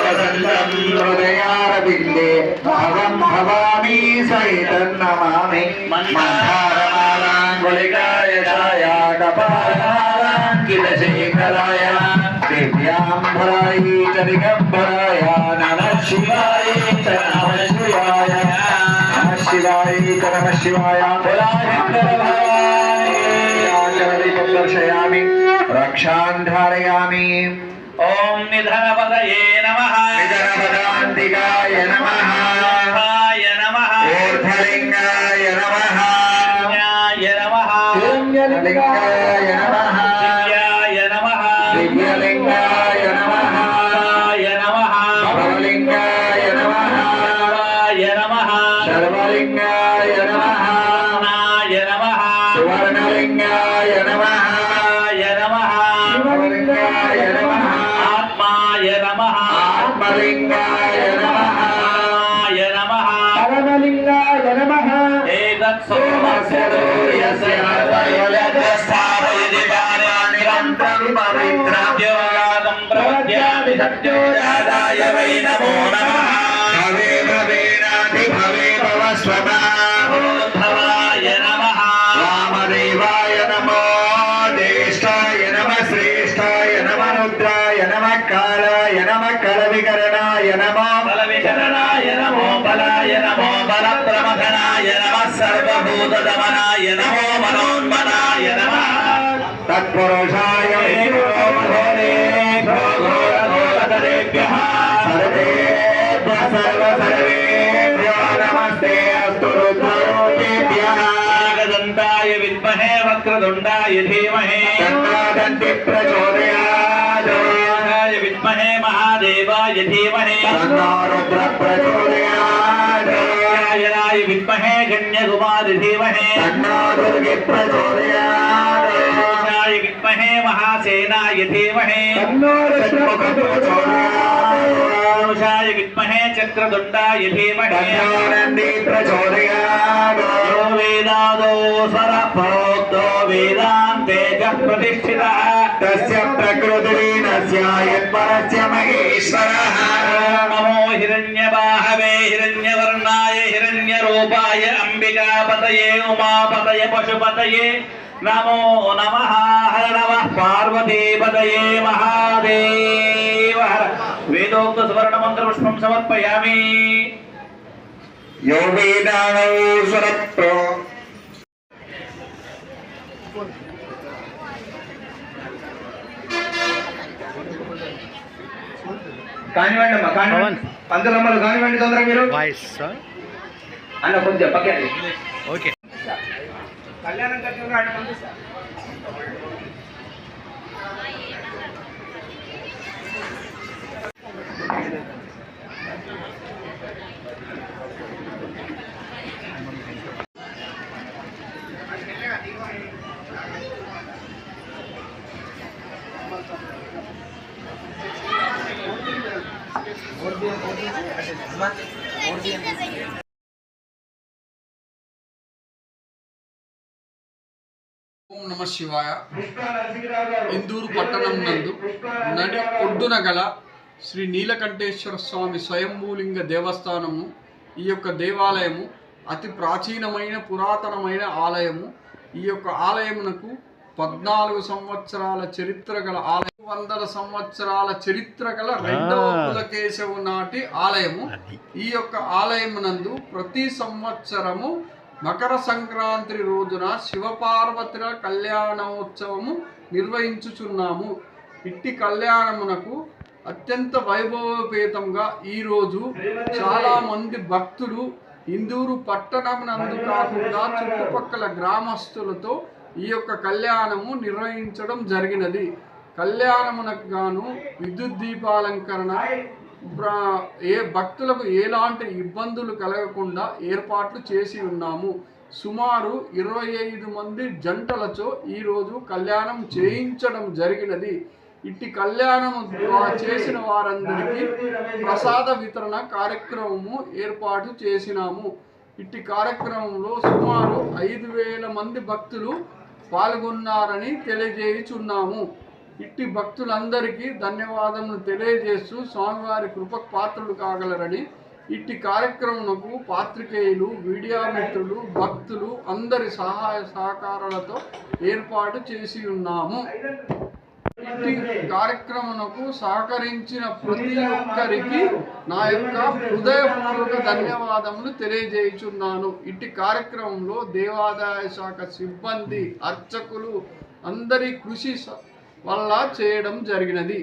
వసంతం హృదయారవిందే భవం భవామి సహితం నమామి మందారమాలాంగుళికాయ ఛాయాకపాలాంకిత శేఖరాయ దివ్యాంబరాయ చ దిగంబరాయ నమః శివాయ చ నమః శివాయ నమః శివాయ చ నమః శివాయ దర్శయామి రక్షాన్ ధారయామి. ఓం నిధనపదయే నమః నిధనపదాంతికాయ నమః నమః ఊర్ధ్వలింగాయ నమః జ్ఞాయ నమః లింగాయ నమః దివ్యాయ నమః దివ్యలింగాయ నమః నమః భవలింగాయ నమః నమః సర్వలింగాయ నమః నాయ నమః సువర్ణలింగాయ నమః నమః శివలింగాయ నమః ఆత్మాయ నమః ఆత్మలింగాయ నమః నమః పరమలింగాయ నమః ఏతత్ సోమస్య సూర్యస్య స్థాపయతి నిరంతరం పవిత్రం ప్రవద్యామి సత్యోజాతాయ వై నమో నమః భవే భవేనాది భవే భవ భవాయ నమః వామదేవాయ నమో జ్యేష్ఠాయ నమ శ్రేష్ఠాయ నమ రుద్రాయ నమ కాలాయ నమ కలవికరణాయ నమో బలవికరణాయ నమో బలాయ నమో బలప్రమథనాయ నమః సర్వభూతదమనాయ నమో మనోన్మనాయ నమః తత్పురుషాయ ఘోరఘోరఘోరతరేభ్యః సర్వేభ్యః సర్వసర్వేభ్యో నమస్తే అస్తు రుద్రరూపేభ్యః ఏకదంతాయ విద్మహే వక్రతుండాయ ధీమహి తన్నోదంతి ప్రచోదయాత్ య విద్మహే మహాదేవాయ ధీమహి తన్నో రుద్ర ప్రచోదయాత్ నారాయణాయ విద్మహే గణ్యకుమారి ధీమహి తన్నో దుర్గి ప్రచోదయాత్ య విద్మహే మహాసేనాయ ధీమహి తన్నో రుద్రముఖ ప్రచోదయాత్ య విద్మహే చక్రతుండాయ ధీమహి తన్నో నంది ప్రచోదయాత్ యో వేదాదో స్వర ప్రోక్తో వేదాంతే చ ప్రతిష్ఠితః తస్య ప్రకృతిర్నస్య యత్పరస్య మహేశ్వరః నమో హిరణ్యబాహవే హిరణ్యవర్ణాయ హిరణ్యరూపాయ అంబికాపతయే ఉమాపతయ పశుపతయే నమో నమః హర నమః పార్వతీపతయే మహాదేవ హర వేదోక్త సువర్ణ మంత్ర పుష్పం సమర్పయామి. యో వేదానో సురప్రో కానివ్వండి అమ్మా, కానివ్వండి. పంతులమ్మలు కానివ్వండి తొందరగా మీరు. అన్న కొంచెం పక్కన. ఓకే. కళ్యాణం కట్టిన ఆయన పంపిస్తా. ఓం నమ శివాయ. ఇందూరు పట్టణం నందు నడి ఒడ్డున గల శ్రీ నీలకంఠేశ్వర స్వామి స్వయంభూలింగ దేవస్థానము. ఈ యొక్క దేవాలయము అతి ప్రాచీనమైన పురాతనమైన ఆలయము. ఈ యొక్క ఆలయమునకు 14 సంవత్సరాల చరిత్ర గల ఆలయం, 100 సంవత్సరాల చరిత్ర గల రెండవ పులకేశవు నాటి ఆలయము. ఈ యొక్క ఆలయమునందు ప్రతి సంవత్సరము మకర సంక్రాంతి రోజున శివపార్వతుల కళ్యాణోత్సవము నిర్వహించుచున్నాము. ఇట్టి కళ్యాణమునకు అత్యంత వైభవపేతంగా ఈరోజు చాలామంది భక్తులు ఇందూరు పట్టణమునందు కాకుండా చుట్టుపక్కల గ్రామస్తులతో ఈ యొక్క కళ్యాణము నిర్వహించడం జరిగినది. కళ్యాణమునకు గాను విద్యుత్ దీపాలంకరణ, భక్తులకు ఎలాంటి ఇబ్బందులు కలగకుండా ఏర్పాట్లు చేసి ఉన్నాము. సుమారు 25 మంది జంటలతో ఈరోజు కళ్యాణం చేయించడం జరిగినది. ఇట్టి కళ్యాణము చేసిన వారందరికీ ప్రసాద వితరణ కార్యక్రమము ఏర్పాటు చేసినాము. ఇట్టి కార్యక్రమంలో సుమారు 5,000 మంది భక్తులు పాల్గొన్నారని తెలియజేయుచున్నాము. ఇట్టి భక్తులందరికీ ధన్యవాదములు తెలియజేస్తూ స్వామివారి కృపకు పాత్రలు కాగలరని ఇట్టి కార్యక్రమంకు పాత్రికేయులు, మీడియా మిత్రులు, భక్తులు అందరి సహాయ సహకారాలతో ఏర్పాటు చేసి ఉన్నాము. ఇట్టి కార్యక్రమంకు సహకరించిన ప్రతి ఒక్కరికి నా యొక్క హృదయపూర్వక ధన్యవాదములు తెలియజేయుచున్నాను. ఇట్టి కార్యక్రమంలో దేవాదాయ శాఖ సిబ్బంది, అర్చకులు అందరి కృషి వల్ల చేయడం జరిగినది.